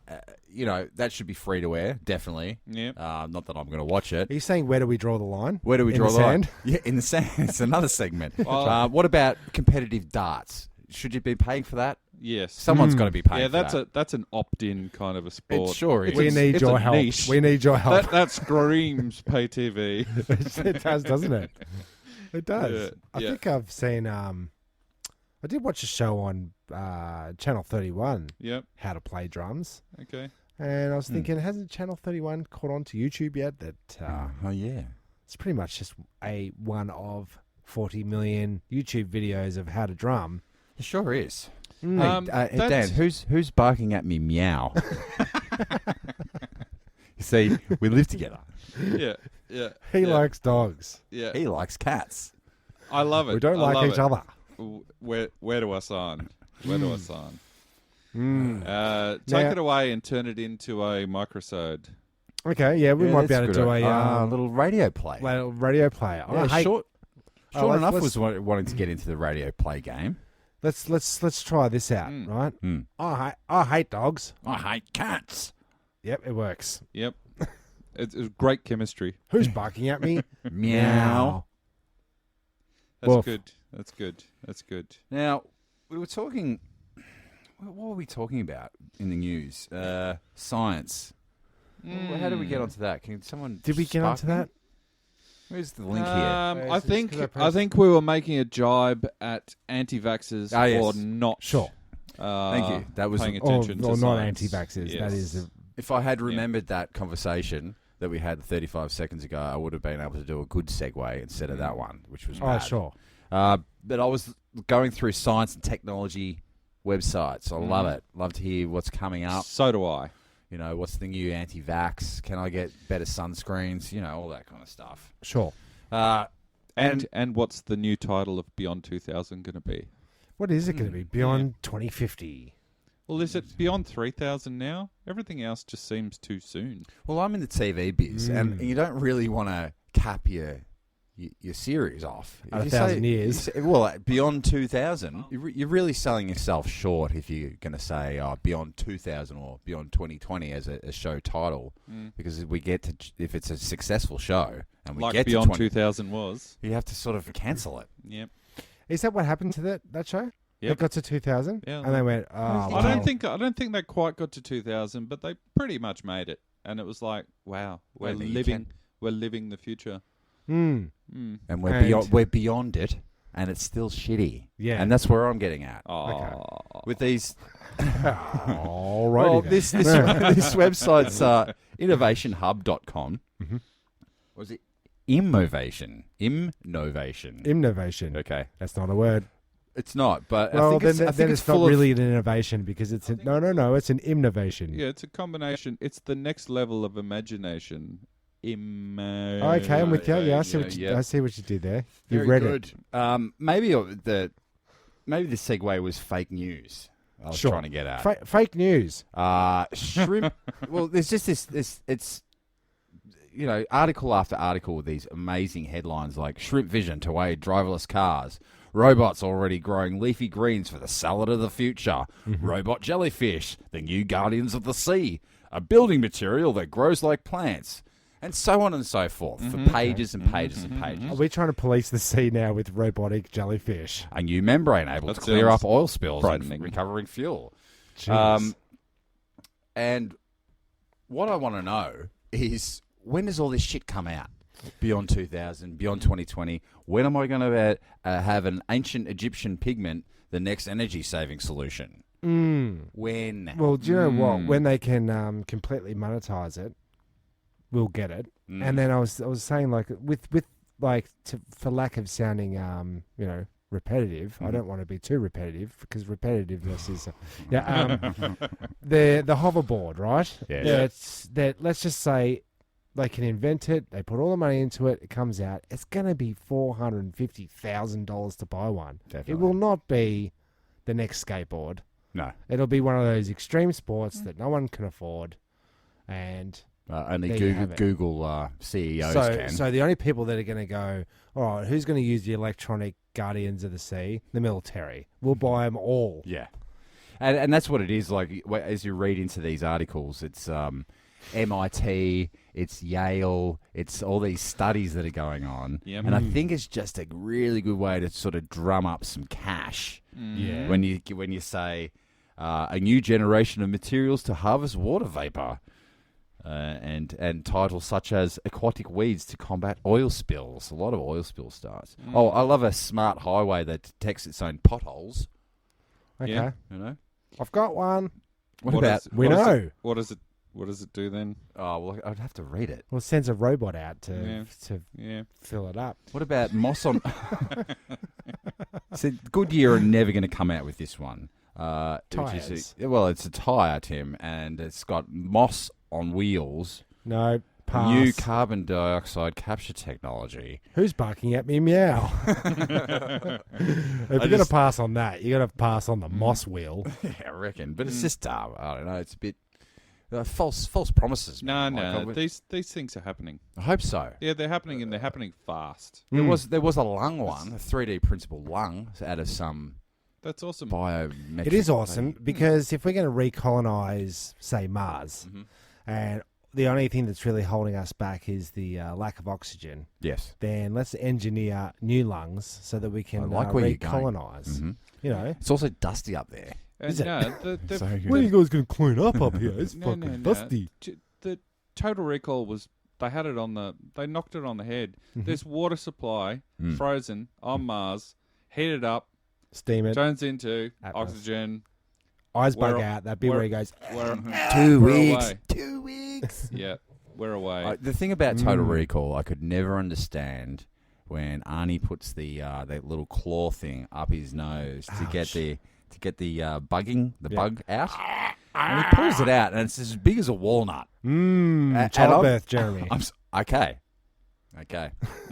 that should be free to air, definitely. Yeah. Not that I'm going to watch it. Are you saying where do we draw the line? Where do we In draw the the line? sand? Yeah, in the sand. It's another segment. Well- What about competitive darts? Should you be paying for that? Yes. Someone's got to be paying Yeah, for that. that's an opt-in kind of a sport. It sure is. We need it's your a help. niche. We need your help. That screams pay TV. It does, doesn't it? It does. Yeah, I yeah. think I've seen. I did watch a show on Channel 31, Yep. How to Play Drums, Okay. and I was thinking, hasn't Channel 31 caught on to YouTube yet? That Oh, yeah. it's pretty much just one of 40 million YouTube videos of how to drum. It sure is. Mm. Hey, That's- Dan, who's barking at me? Meow. You see, we live together. Yeah. Yeah. He yeah, likes dogs. Yeah. He likes cats. I love it. We don't I love like each it. other. Where do I sign? Where do I sign? Mm. Take Now- it away and turn it into a microsode. Okay, yeah, we Yeah, might be that's able to good. do A a little radio play. radio player. Yeah, I hate- Sean Oh, enough let's- was wanting to get into the radio play game. Let's try this out, right? Mm. I hate dogs. I hate cats. Yep, it works. Yep. It's great chemistry. Who's barking at me? Meow. That's Woof. good. That's good. That's good. Now, we were talking... What were we talking about in the news? Science. Well, how did we get onto that? Can someone... Did we get spark onto me? that? Where's the link here? I Is this think 'cause I pressed- I think we were making a jibe at anti-vaxxers Ah, yes. for not. Sure. Thank you. That was... paying Or attention to not science. anti-vaxxers. Yes. That is... If I had remembered that conversation that we had 35 seconds ago, I would have been able to do a good segue instead of that one, which was Oh, bad. sure. But I was going through science and technology websites. I love it. Love to hear what's coming up. So do I. You know, what's the new anti-vax? Can I get better sunscreens? You know, all that kind of stuff. Sure. And what's the new title of Beyond 2000 going to be? What is it going to be? Beyond 2050. Well, is it Beyond 3000 now? Everything else just seems too soon. Well, I'm in the TV biz, and you don't really want to cap your series off. At If you 1,000 say- years. Well, beyond 2000, you're really selling yourself short if you're going to say beyond 2000 or beyond 2020 as a show title, because if we get to, if it's a successful show and we Like get Beyond to 2000 was. you have to sort of cancel it. Yep. Is that what happened to that show? Yep. It got to 2000? Yeah. And they went, oh, I wow. don't think they quite got to 2000, but they pretty much made it. And it was like, wow, we're Wait a minute, you living the future. Mm. And we're And- beyond it, and it's still shitty. Yeah. And that's where I'm getting at Oh, with these. All Well, right. this this website's innovationhub.com. Mhm. Was it Imnovation? Imnovation. Innovation. Okay, That's not a word. it's not, but Well, I think then it's it's not full really an innovation because it's no, it's an innovation. yeah, it's a combination. It's the next level of imagination. Okay, I'm with you. Yeah, I see what yeah. I see what you did there. You Very read good. Maybe the segue was fake news. I was Sure. trying to get at. Fake news. Shrimp. Well, there's just this. It's article after article with these amazing headlines like shrimp vision to aid driverless cars. Robots already growing leafy greens for the salad of the future. Robot jellyfish, the new guardians of the sea. A building material that grows like plants. And so on and so forth for pages and pages and pages. Are we trying to police the sea now with robotic jellyfish? A new membrane able That to clear sounds up oil spills frightening. and recovering fuel. Jeez. And what I want to know is, when does all this shit come out? Beyond 2000, beyond 2020. When am I going to have an ancient Egyptian pigment, the next energy-saving solution? When? Well, do you know what? When they can completely monetize it, we'll get it. And then I was saying, like, for lack of sounding repetitive. I don't want to be too repetitive because repetitiveness is the hoverboard, right? Yeah. That let's just say they can invent it, they put all the money into it, it comes out, it's gonna be $450,000 to buy one. Definitely. It will not be the next skateboard. No. It'll be one of those extreme sports that no one can afford, and Only There you have it. Google CEOs can. so the only people that are going to go, all right, who's going to use the electronic Guardians of the Sea? The military. We'll buy them all. Yeah. And that's what it is. Like, as you read into these articles, it's MIT, it's Yale, it's all these studies that are going on. Yep. And I think it's just a really good way to sort of drum up some cash. Yeah. When you say a new generation of materials to harvest water vapor. And titles such as aquatic weeds to combat oil spills. A lot of oil spill starts. Oh, I love a smart highway that detects its own potholes. Okay. Yeah. You know, I've got one. what about? We know. What does it do then? Oh, well, I'd have to read it. Well, it sends a robot out to Yeah. fill it up. What about moss on? So Goodyear are never going to come out with this one. Tyres. It's a tyre, Tim, and it's got moss on wheels. No, pass. New carbon dioxide capture technology. Who's barking at me? Meow. If you're going to pass on that, you got to pass on the moss wheel. Yeah, I reckon, but it's just I don't know. It's a bit false promises. No, man. Like, these things are happening. I hope so. Yeah, they're happening and they're happening fast. There was a lung one, a 3D printable lung out of some That's awesome. biometric. It is awesome because if we're going to recolonize, say, Mars, and the only thing that's really holding us back is the lack of oxygen, Yes. then let's engineer new lungs so that we can I like where you're going. recolonize. Mhm. You know, It's also dusty up there. Is it? No, the, So good. when are you guys going to clean up here? It's No, fucking no. dusty. The Total Recall was they had it on they knocked it on the head. Mhm. There's water supply frozen on Mars, heated up, Steam it. turns into Atmos. oxygen. Eyes bug We're- out. That bit where he goes, We're, 2 we're weeks. away. 2 weeks. Yeah, we're away. The thing about Total Recall, I could never understand when Arnie puts the that little claw thing up his nose to get the bugging the bug out, and he pulls it out, and it's as big as a walnut. And childbirth, Jeremy. Okay.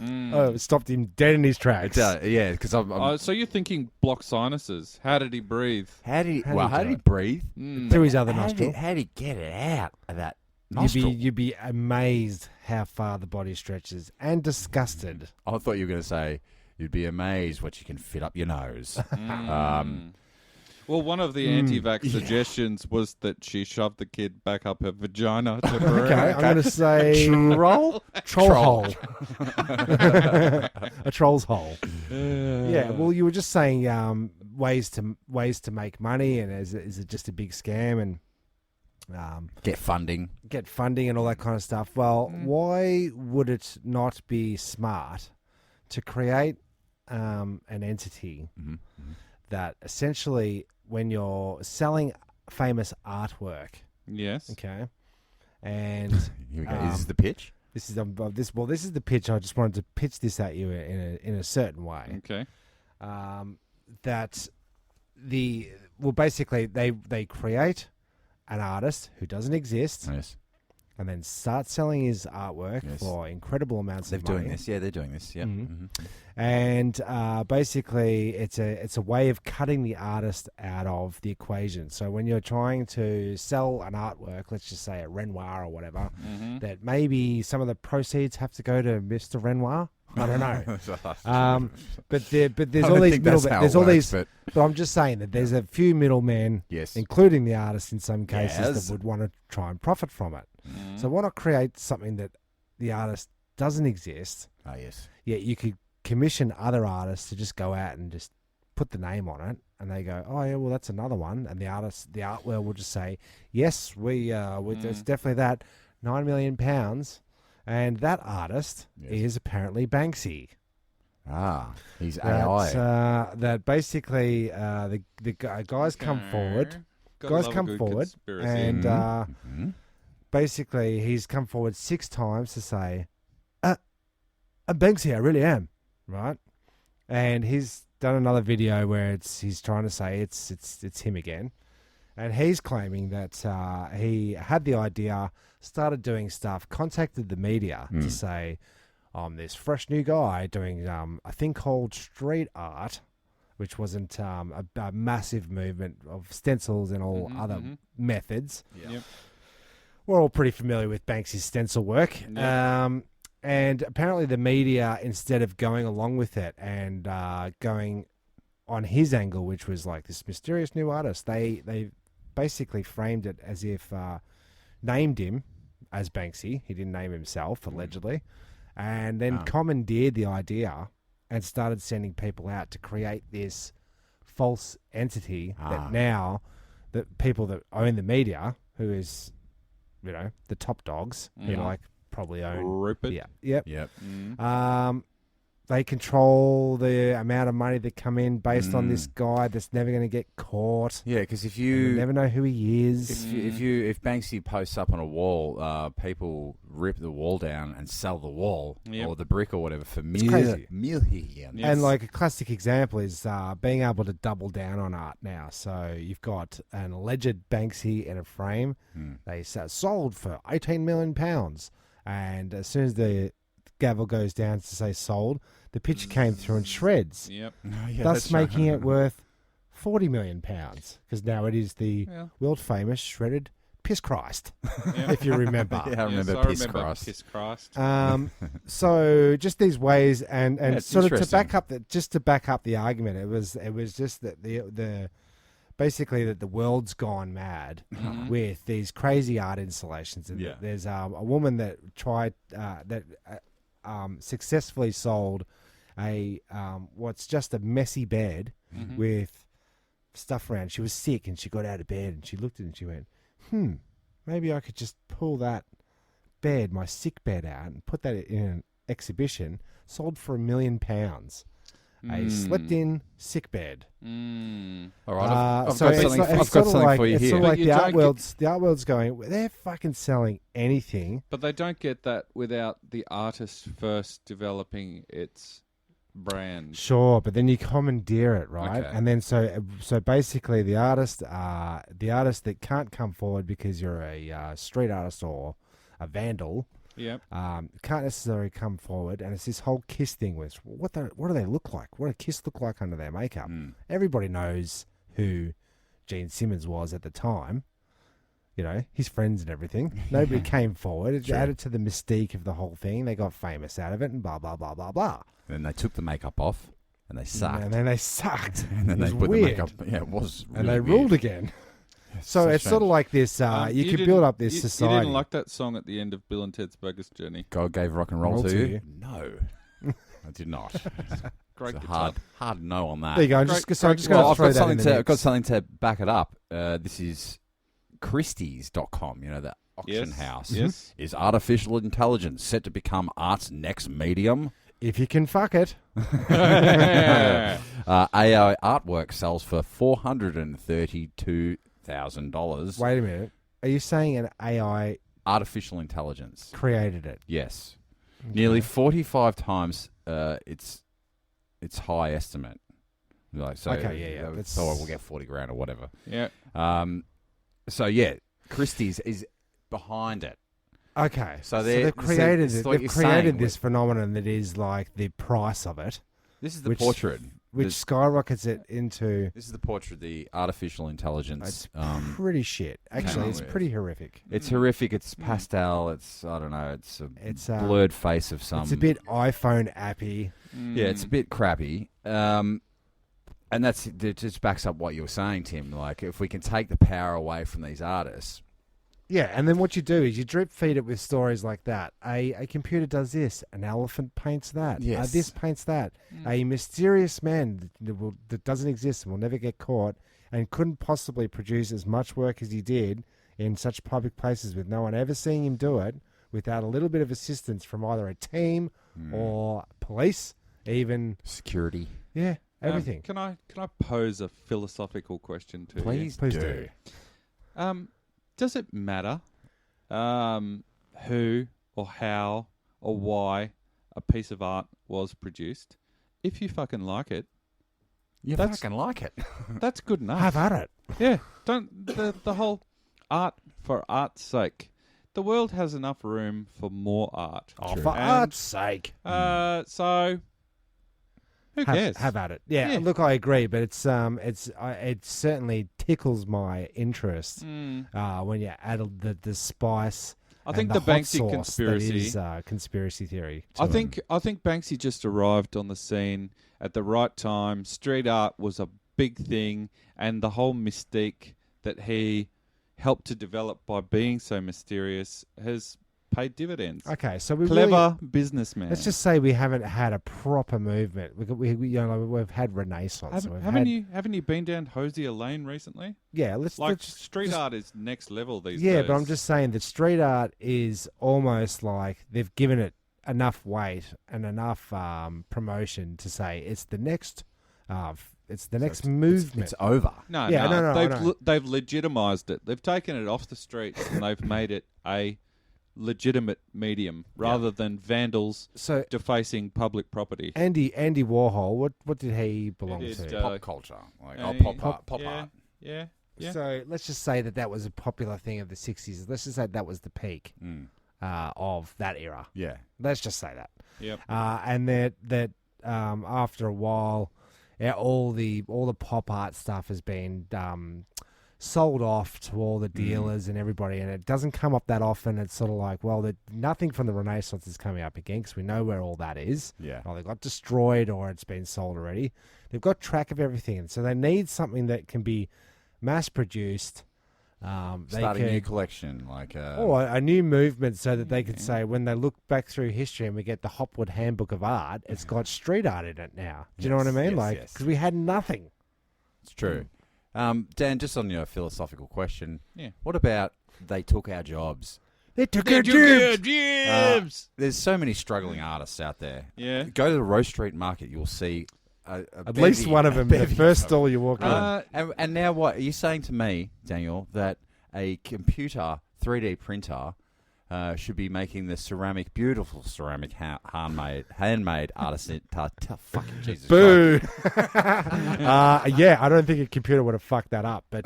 Oh, it stopped him dead in his tracks. Yeah, because I'm So you're thinking blocked sinuses? How did he breathe? how did he do it? breathe? Through his other How nostril. did he get it out of that nostril? You'd be amazed how far the body stretches and disgusted. I thought you were going to say you'd be amazed what you can fit up your nose. Well, one of the anti-vax suggestions was that she shoved the kid back up her vagina to breathe. Okay, I'm going to say troll hole. A troll's hole. Yeah, well, you were just saying ways to make money, and is it just a big scam and Get funding. get funding and all that kind of stuff? Well, why would it not be smart to create an entity that essentially, when you're selling famous artwork, Yes. okay, and Here we go. Is this the pitch? this is this is the pitch. I just wanted to pitch this at you in a certain way. Okay. That basically they create an artist who doesn't exist Yes. and then start selling his artwork Yes. for incredible amounts They're of money. doing this. Yeah, they're doing this. Yeah. Mhm. And basically, it's a way of cutting the artist out of the equation. So when you're trying to sell an artwork, let's just say at Renoir or whatever, that maybe some of the proceeds have to go to Mr. Renoir. I don't know. But there's all these But I'm just saying that there's a few middlemen, Yes. including the artist in some cases, Yes. that would want to try and profit from it. So why not create something that the artist doesn't exist? Oh, yes. Yet you could commission other artists to just go out and just put the name on it, and they go, "Oh yeah, well that's another one," and the art world will just say, "Yes, it's definitely that, £9 million," and that artist is apparently Banksy. Ah, he's AI. That basically the guys come forward. Gotta Guys love a come good forward, conspiracy. and basically he's come forward 6 times to say, "I'm Banksy, I really am," right? And he's done another video where he's trying to say it's him again, and he's claiming that he had the idea, started doing stuff, contacted the media to say, "I'm this fresh new guy doing a thing called street art," which wasn't a massive movement of stencils and all other methods. Yep. We're all pretty familiar with Banksy's stencil work. Yeah. And apparently the media, instead of going along with it and going on his angle, which was like this mysterious new artist, they basically framed it as if named him as Banksy. He didn't name himself, allegedly. And then commandeered the idea and started sending people out to create this false entity that now the people that own the media, who is, the top dogs, who probably own Rupert. Yep. Yep. They control the amount of money that come in based on this guy that's never going to get caught. Yeah, because if You you never know who he is. if Banksy posts up on a wall, people rip the wall down and sell the wall or the brick or whatever for crazy. millions. Yes. And like a classic example is being able to double down on art now. So you've got an alleged Banksy in a frame. They sold for £18 million. And as soon as the gavel goes down to say sold, the picture came through in shreds, Yep. thus making it worth £40 million, because now it is the world famous shredded Piss Christ, if you remember. Yeah, I remember Yes, Piss Christ. Piss Christ. So just these ways, and it's sort of to interesting. back up the argument, it was just that the basically that the world's gone mad with these crazy art installations. And Yeah. there's a woman that successfully sold a what's just a messy bed with stuff around. She was sick and she got out of bed and she looked at it and she went, maybe I could just pull that bed, my sick bed, out and put that in an exhibition. Sold for £1 million. A slept-in sick bed. All right, I've So got something for you it's here. sort of like But the you art don't the art world's going, they're fucking selling anything. But they don't get that without the artist first developing its brand. Sure, but then you commandeer it, right? Okay. And then so basically the artist that can't come forward because you're a street artist or a vandal, Yep. can't necessarily come forward, and it's this whole Kiss thing with what do they look like? What do Kiss look like under their makeup? Everybody knows who Gene Simmons was at the time. You know, his friends and everything. Nobody came forward. It added to the mystique of the whole thing. They got famous out of it and blah, blah, blah, blah, blah. Then they took the makeup off and they sucked. And then they sucked. And then It they was put weird. the makeup. Yeah, it was. And Really they weird. ruled again. So so it's sort of strange. like this. You can build up this society. You didn't like that song at the end of Bill and Ted's Bogus Journey. God gave rock and roll Roll to to you? you. No, I did not. Great It's a guitar. hard no on that. There you go. I'm Great- just great going Well, to I've throw got that something in to the I've got mix. something to back it up. This is Christie's.com. You know, the auction Yes. house. Yes. Is artificial intelligence set to become art's next medium? If you can fuck it. AI artwork sells for $432,000. Wait a minute. Are you saying an AI Artificial intelligence. created it? Yes. Nearly 45 times its high estimate. Like, so, Okay, yeah. That's- So we'll get 40 grand or whatever. Yeah. So yeah, Christie's is behind it. Okay. So they've they're- created this is it. what They've you're created saying this phenomenon that is like the price of it, This is the Which- portrait. which This- skyrockets it into. This is the portrait of the artificial intelligence. It's pretty shit. Actually, on it's with. pretty horrific. It's horrific. It's pastel. It's I don't know. It's a It's, blurred face of some. It's a bit iPhone appy. Yeah, it's a bit crappy. And it just backs up what you were saying, Tim. Like, if we can take the power away from these artists, Yeah, and then what you do is you drip feed it with stories like that. A computer does this. An elephant paints that. Yes. This paints that. A mysterious man that doesn't exist and will never get caught and couldn't possibly produce as much work as he did in such public places with no one ever seeing him do it without a little bit of assistance from either a team or police, even, security. everything. Can I pose a philosophical question to Please Please do. do. you? Does it matter who or how or why a piece of art was produced? If you fucking like it, You That's- fucking like it. that's good enough. Have at it. Yeah, don't the whole art for art's sake. The world has enough room for more art. Oh, for And, art's sake. So who cares? Have at it. Yeah, Yeah. look, I agree, but it certainly tickles my interest when you add the spice. I think and the hot Banksy sauce conspiracy. that is conspiracy theory. I think Banksy just arrived on the scene at the right time. Street art was a big thing, and the whole mystique that he helped to develop by being so mysterious has paid dividends. Okay, so we Clever businessman. let's just say we haven't had a proper movement. We've had Renaissance. Haven't you been down Hosier Lane recently? Yeah, let's Street art is next level these days. Yeah, but I'm just saying that street art is almost like they've given it enough weight and enough promotion to say it's the next movement. It's over. No, Yeah, no, I know. They've legitimized it. They've taken it off the streets and they've made it a legitimate medium rather than vandals So defacing public property. Andy Warhol, what did he belong It is, to? Pop culture. Like, Uh, pop yeah, art. Yeah. So let's just say that was a popular thing of the 60s. Let's just say that was the peak of that era. Yeah. Let's just say that. Yep. And that after a while, all the pop art stuff has been sold off to all the dealers and everybody, and it doesn't come up that often. It's sort of like, well, nothing from the Renaissance is coming up again because we know where all that is. Yeah. Or they got destroyed or it's been sold already. They've got track of everything, and so they need something that can be mass-produced. They Start a new could, collection, like or a new movement, so that they could say when they look back through history and we get the Hopwood Handbook of Art, it's got street art in it now. Do you know what I mean? Yes, Like, yes. because we had nothing. it's true. Dan, just on your philosophical question, Yeah. what about they took our jobs? They took our jobs. There's so many struggling artists out there. Yeah. Go to the Rose Street Market, you'll see At least one of them, the first stall you walk in. And now what? Are you saying to me, Daniel, that a computer 3D printer should be making the beautiful ceramic handmade artisan? Fucking Jesus Boo! Yeah, I don't think a computer would have fucked that up, but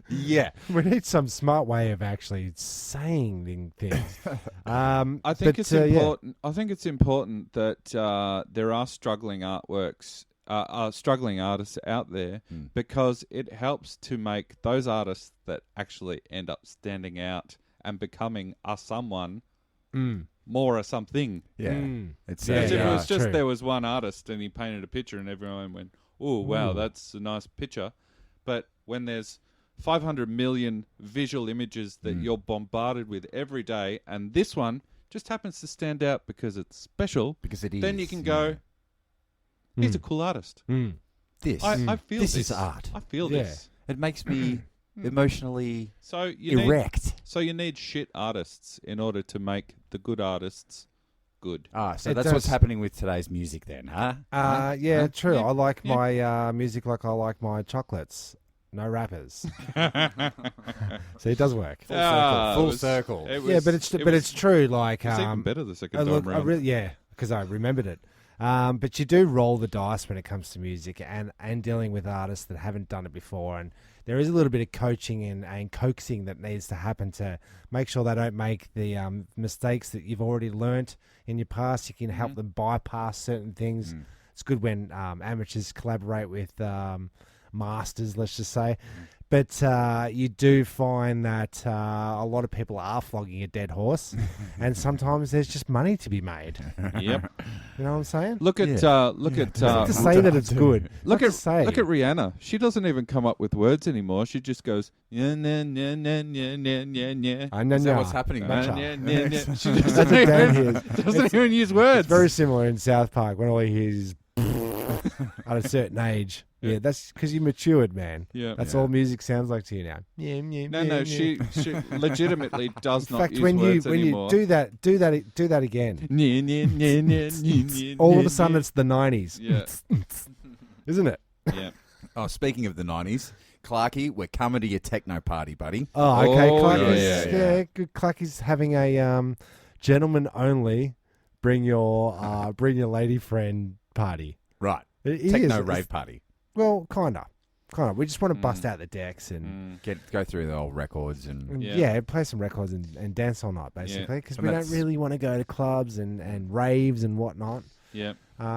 yeah. we need some smart way of actually saying things. I think it's important. I think it's important that there are struggling artworks, struggling artists out there, because it helps to make those artists that actually end up standing out and becoming a someone more a something. Yeah. Because if it was just true. there was one artist and he painted a picture and everyone went, "Oh wow, that's a nice picture," but when there's 500 million visual images that you're bombarded with every day, and this one just happens to stand out because it's special, Because it is. then you can go, he's a cool artist. This. I feel this. This is art. I feel Yeah. this. It makes me emotionally So you erect. need shit artists in order to make the good artists good. So It that's what's does. happening with today's music then, huh? Yeah, true. Yeah. I like my music like I like my chocolates. No rappers. So it does work. Full circle. Yeah, but it's true. Like, It's even better the second look, time round. yeah, because I remembered it. But you do roll the dice when it comes to music and dealing with artists that haven't done it before. And there is a little bit of coaching and coaxing that needs to happen to make sure they don't make the mistakes that you've already learnt in your past. You can help them bypass certain things. It's good when amateurs collaborate with masters, let's just say. But you do find that a lot of people are flogging a dead horse, and sometimes there's just money to be made. Yep. You know what I'm saying? Look at Not to say that it's good. Look Not at to say. Rihanna. She doesn't even come up with words anymore. She just goes yeah, nah, nah, nah, nah, nah, nah, nah. I know Is that what's happening, mate? Nah, nah, nah. She just That's what Dan hears. doesn't even use words. It's very similar in South Park when all he hears is at a certain age. Yeah, that's because you matured, man. Yeah. That's all music sounds like to you now. Yeah, yeah, No, yeah, yeah. she legitimately does In not fact, use when words you anymore. do that again, Nya, nya, nya, nya, nya, nya, all of nya, a sudden nya. it's the 90s, Yeah. isn't it? Yeah. Oh, speaking of the 90s, Clarky, we're coming to your techno party, buddy. Oh, okay. Oh, Clucky's, yeah. good. Clucky's having a gentleman only. Bring your lady friend party. Right. It Techno is. rave party. Well, kind of. We just want to bust out the decks and Go through the old records and yeah, play some records and dance all night, basically, because And we don't that's- really want to go to clubs and raves and whatnot. Yeah.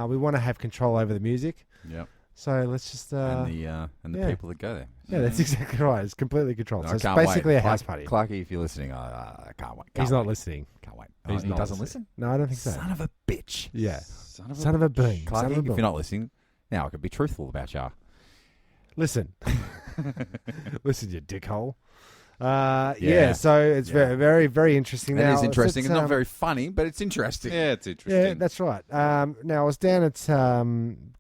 We want to have control over the music. Yep. So let's just and the yeah, people that go there. that's exactly right. It's completely controlled. No, So I it's can't basically wait. a house party. Clarky, if you're listening, I can't wait. He's not listening. Can't wait. He's He not doesn't listening. listen? No, I don't think so. Son of a bitch. Yeah. Son Son of a bean. Son Clarky, of a if bean. you're not listening, now I could be truthful about you. Listen. Listen, you dickhole. Yeah, so it's very, very, very interesting. It Now, is interesting. it's, It's not very funny, but it's interesting. Yeah, it's interesting. Yeah, that's right. Now, I was down at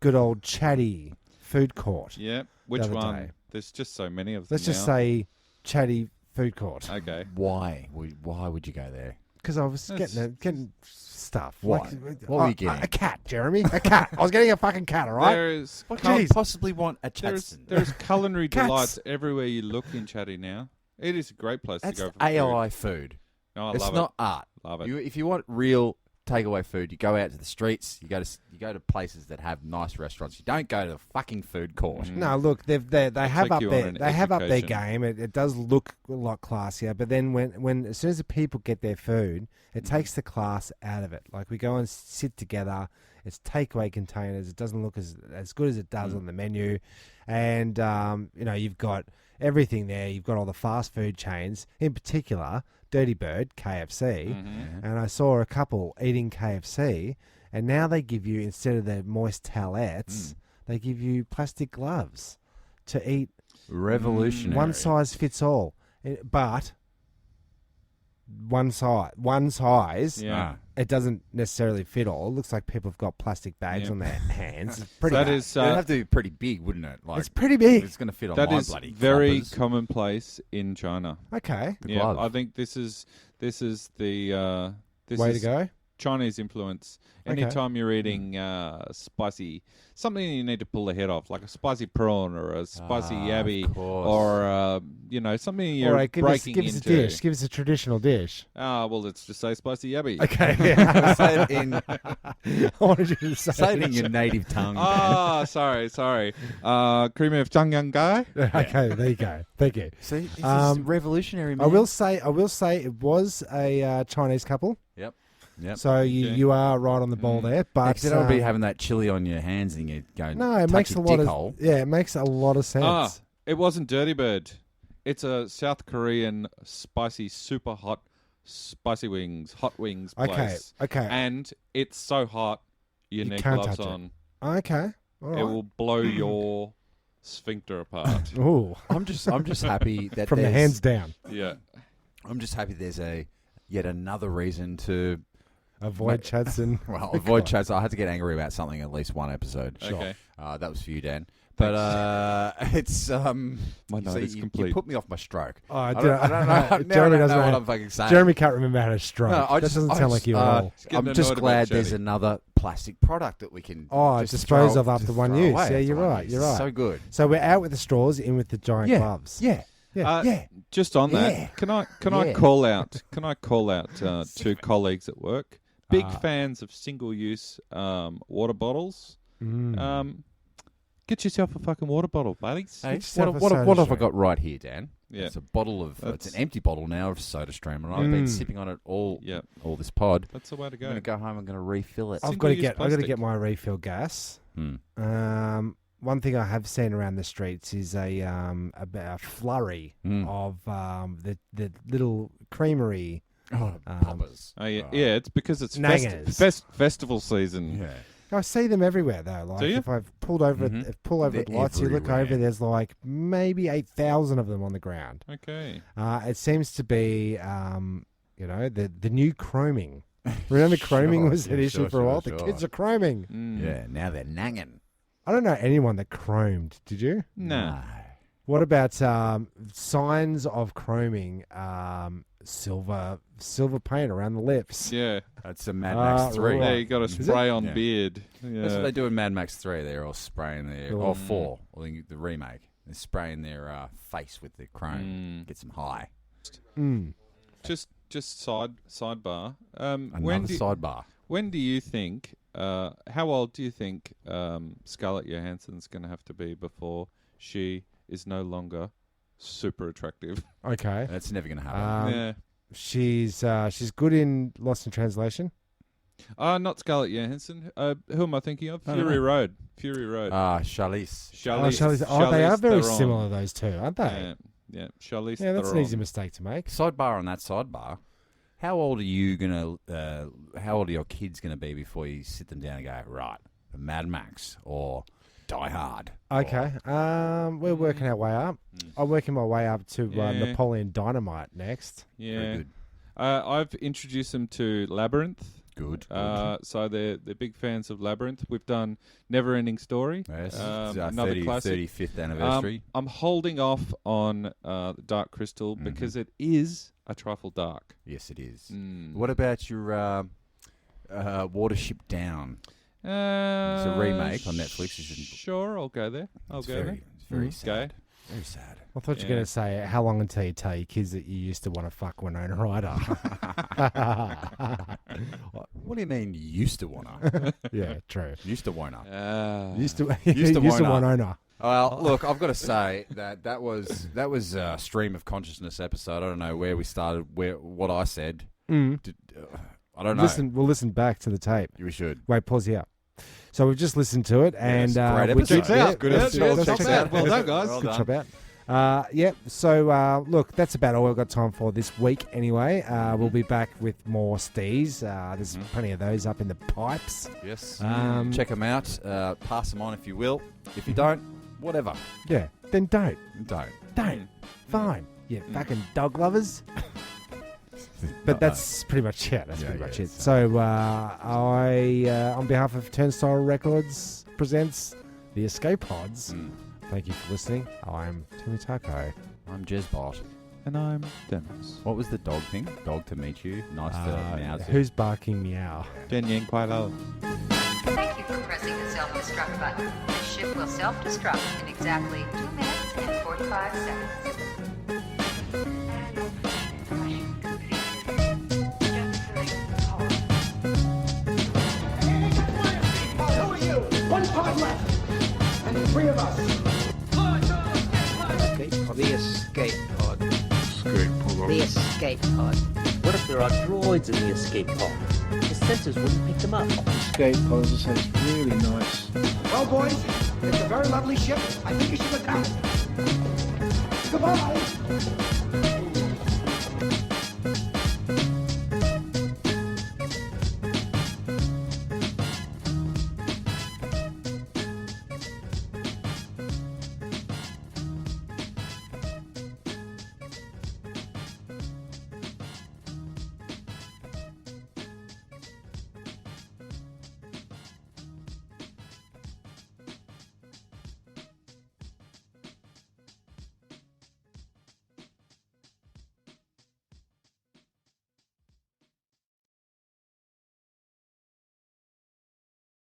good old Chatty Food Court. Yeah. Which other one? day. There's just so many of them. Let's just now. say Chatty Food Court. Okay. Why would you go there? Because I was That's- getting stuff. Why? Like, What were you getting? A cat, Jeremy. A cat. I was getting a fucking cat, all right? There is What Jeez. could you possibly want at there's Chadston? culinary Cats. delights everywhere you look in Chatty now. It is a great place That's to go for AI food. food. No, I It's love not art. it. Love it. If you want real takeaway food, you go out to the streets. You go to places that have nice restaurants. You don't go to the fucking food court. No, look, they have take up you their on an they have up their education. game. It does look a lot classier, but then when as soon as the people get their food, it takes the class out of it. Like we go and sit together. It's takeaway containers. It doesn't look as good as it does on the menu, and you've got everything there. You've got all the fast food chains, in particular Dirty Bird, KFC, and I saw a couple eating KFC, and now they give you, instead of the moist towelettes, they give you plastic gloves to eat. Revolutionary. One size fits all. But one size, Yeah. it doesn't necessarily fit all. It looks like people have got plastic bags on their hands. It's pretty That bad. is It'd have to be pretty big, wouldn't it? Like, It's pretty big. It's going to fit on that my is bloody very floppers. commonplace in China. Okay. The Yeah, glove. I think this is the this Way is to go. Chinese influence. Okay. Anytime you're eating spicy, something you need to pull the head off, like a spicy prawn or a spicy yabby, of course. or something you're All right, give us breaking a into. dish. Give us a traditional dish. Well, let's just say spicy yabby. Okay. Say it in, I wanted you to say in your native tongue. Sorry. Creamy of Changyang guy. Okay, there you go. Thank you. See, this Um, is revolutionary, man. I will say it was a Chinese couple. Yep. So you are right on the ball there. But Because don't be having that chili on your hands and you go. no, it touch makes your a lot dick of hole. it makes a lot of sense. It wasn't Dirty Bird. It's a South Korean spicy, super hot, hot wings place. Okay. And it's so hot, you need can't gloves touch it. on. Okay. All right. It will blow your sphincter apart. Ooh, I'm just happy that from the there's- hands down. Yeah. I'm just happy there's yet another reason to Avoid chats and avoid chats. I had to get angry about something at least one episode. Sure. Okay. That was for you, Dan. But it's My you note see, is you complete. put me off my stroke. Oh, I I don't don't know. Now Jeremy I don't doesn't know what know. I'm fucking saying. Jeremy can't remember how to stroke. No, that doesn't sound like you at all. getting I'm just annoyed glad about there's chatting. another plastic product that we can Dispose throw- of after just one throw use. away Yeah, after you're one right. use. You're It's right. so good. So we're out with the straws, in with the giant gloves. Yeah. Just on that, Yeah. can I Yeah. call out? Can I call out two colleagues at work? Big Ah. fans of single-use water bottles. Mm. Get yourself a fucking water bottle, buddies. Hey, yourself a what soda have I stream. got right here, Dan? Yeah. It's a bottle of. It's That's- an empty bottle now of Soda Stream, and I've been Mm. sipping on it all Yep. all this pod. That's the way to I'm go. going to go home. I'm going to refill it. I've got to Single-use get plastic. my refill gas. Hmm. One thing I have seen around the streets is a flurry Mm. of the little creamery. Poppers. Oh yeah, it's because it's Nangers. festival season. Yeah. I see them everywhere though. Like Do you? if I've pulled over, Mhm. the They're lights, you look everywhere. over. There's like maybe 8,000 of them on the ground. Okay. It seems to be, the new chroming. Remember, chroming Sure, was an yeah, issue sure, for a while. sure, The sure. kids are chroming. Mm. Yeah. Now they're nanging. I don't know anyone that chromed. Did you? Nah. What about signs of chroming? Silver paint around the lips. Yeah. That's a Mad Max 3. right. Yeah, you got a Is it? spray on Yeah. beard. Yeah. That's what they do in Mad Max 3. They're all spraying their... Cool. Or 4. Or the remake. They're spraying their face with the chrome. Get some high. Mm. Just sidebar. Another sidebar. When do you think? How old do you think Scarlett Johansson's going to have to be before she is no longer super attractive? Okay. That's never going to happen. Yeah. She's good in Lost in Translation. Not Scarlett Johansson. Who am I thinking of? I don't Fury know. Road. Fury Road. Charlize. Charlize. They are Charlize very Theron. similar, those two, aren't they? Yeah. Yeah. Charlize. Yeah, that's an Theron. easy mistake to make. Sidebar on that sidebar. How old are you gonna? How old are your kids gonna be before you sit them down and go, right, Mad Max or Die Hard? Okay. We're working our way up. I'm working my way up to Yeah. Napoleon Dynamite next. Yeah. Very good. I've introduced them to Labyrinth. Good. So they're big fans of Labyrinth. We've done Never-Ending Story. Yes. Another 35th anniversary. I'm holding off on Dark Crystal because it is a trifle dark. Yes, it is. Mm. What about your Watership Down? It's a remake on Netflix. Sure, I'll go there. It's very sad. Okay. Very sad. I thought you were Yeah. going to say, how long until you tell your kids that you used to want to fuck Winona Ryder? What do you mean used to wanna? Yeah, true. Used to wanna. Used to Used to used to Winona. Winona. Well, look, I've got to say that was a stream of consciousness episode. I don't know where we started, what I said. Mm. I don't know. We'll listen back to the tape. We should. Wait, pause here. So we've just listened to it, and Yes, great we episode. checked Checks out. out. Good Let's episode. check Checks out. out. Well done, guys. Good Well job out. So look, that's about all we've got time for this week anyway. We'll be back with more stees. There's plenty of those up in the pipes. Yes. Um, Check them out. Pass them on if you will. If you don't, whatever. Yeah, then don't. Don't. Fine. You fucking dog lovers. But that's pretty much it. That's pretty much it. So I, on behalf of Turnstile Records, presents the Escape Pods. Thank you for listening. I'm Timmy Taco. I'm Jezbot. And I'm Danoz. What was the dog thing? Dog to meet you. Nice to meow to. Who's barking meow? Thank you for pressing the self-destruct button. The ship will self-destruct in exactly 2 minutes and 45 seconds. One pod left, and 3 of us. The escape pod. The escape pod. What if there are droids in the escape pod? The sensors wouldn't pick them up. Escape pod, as I say, it's really nice. Well, boys, it's a very lovely ship. I think you should go down. Goodbye.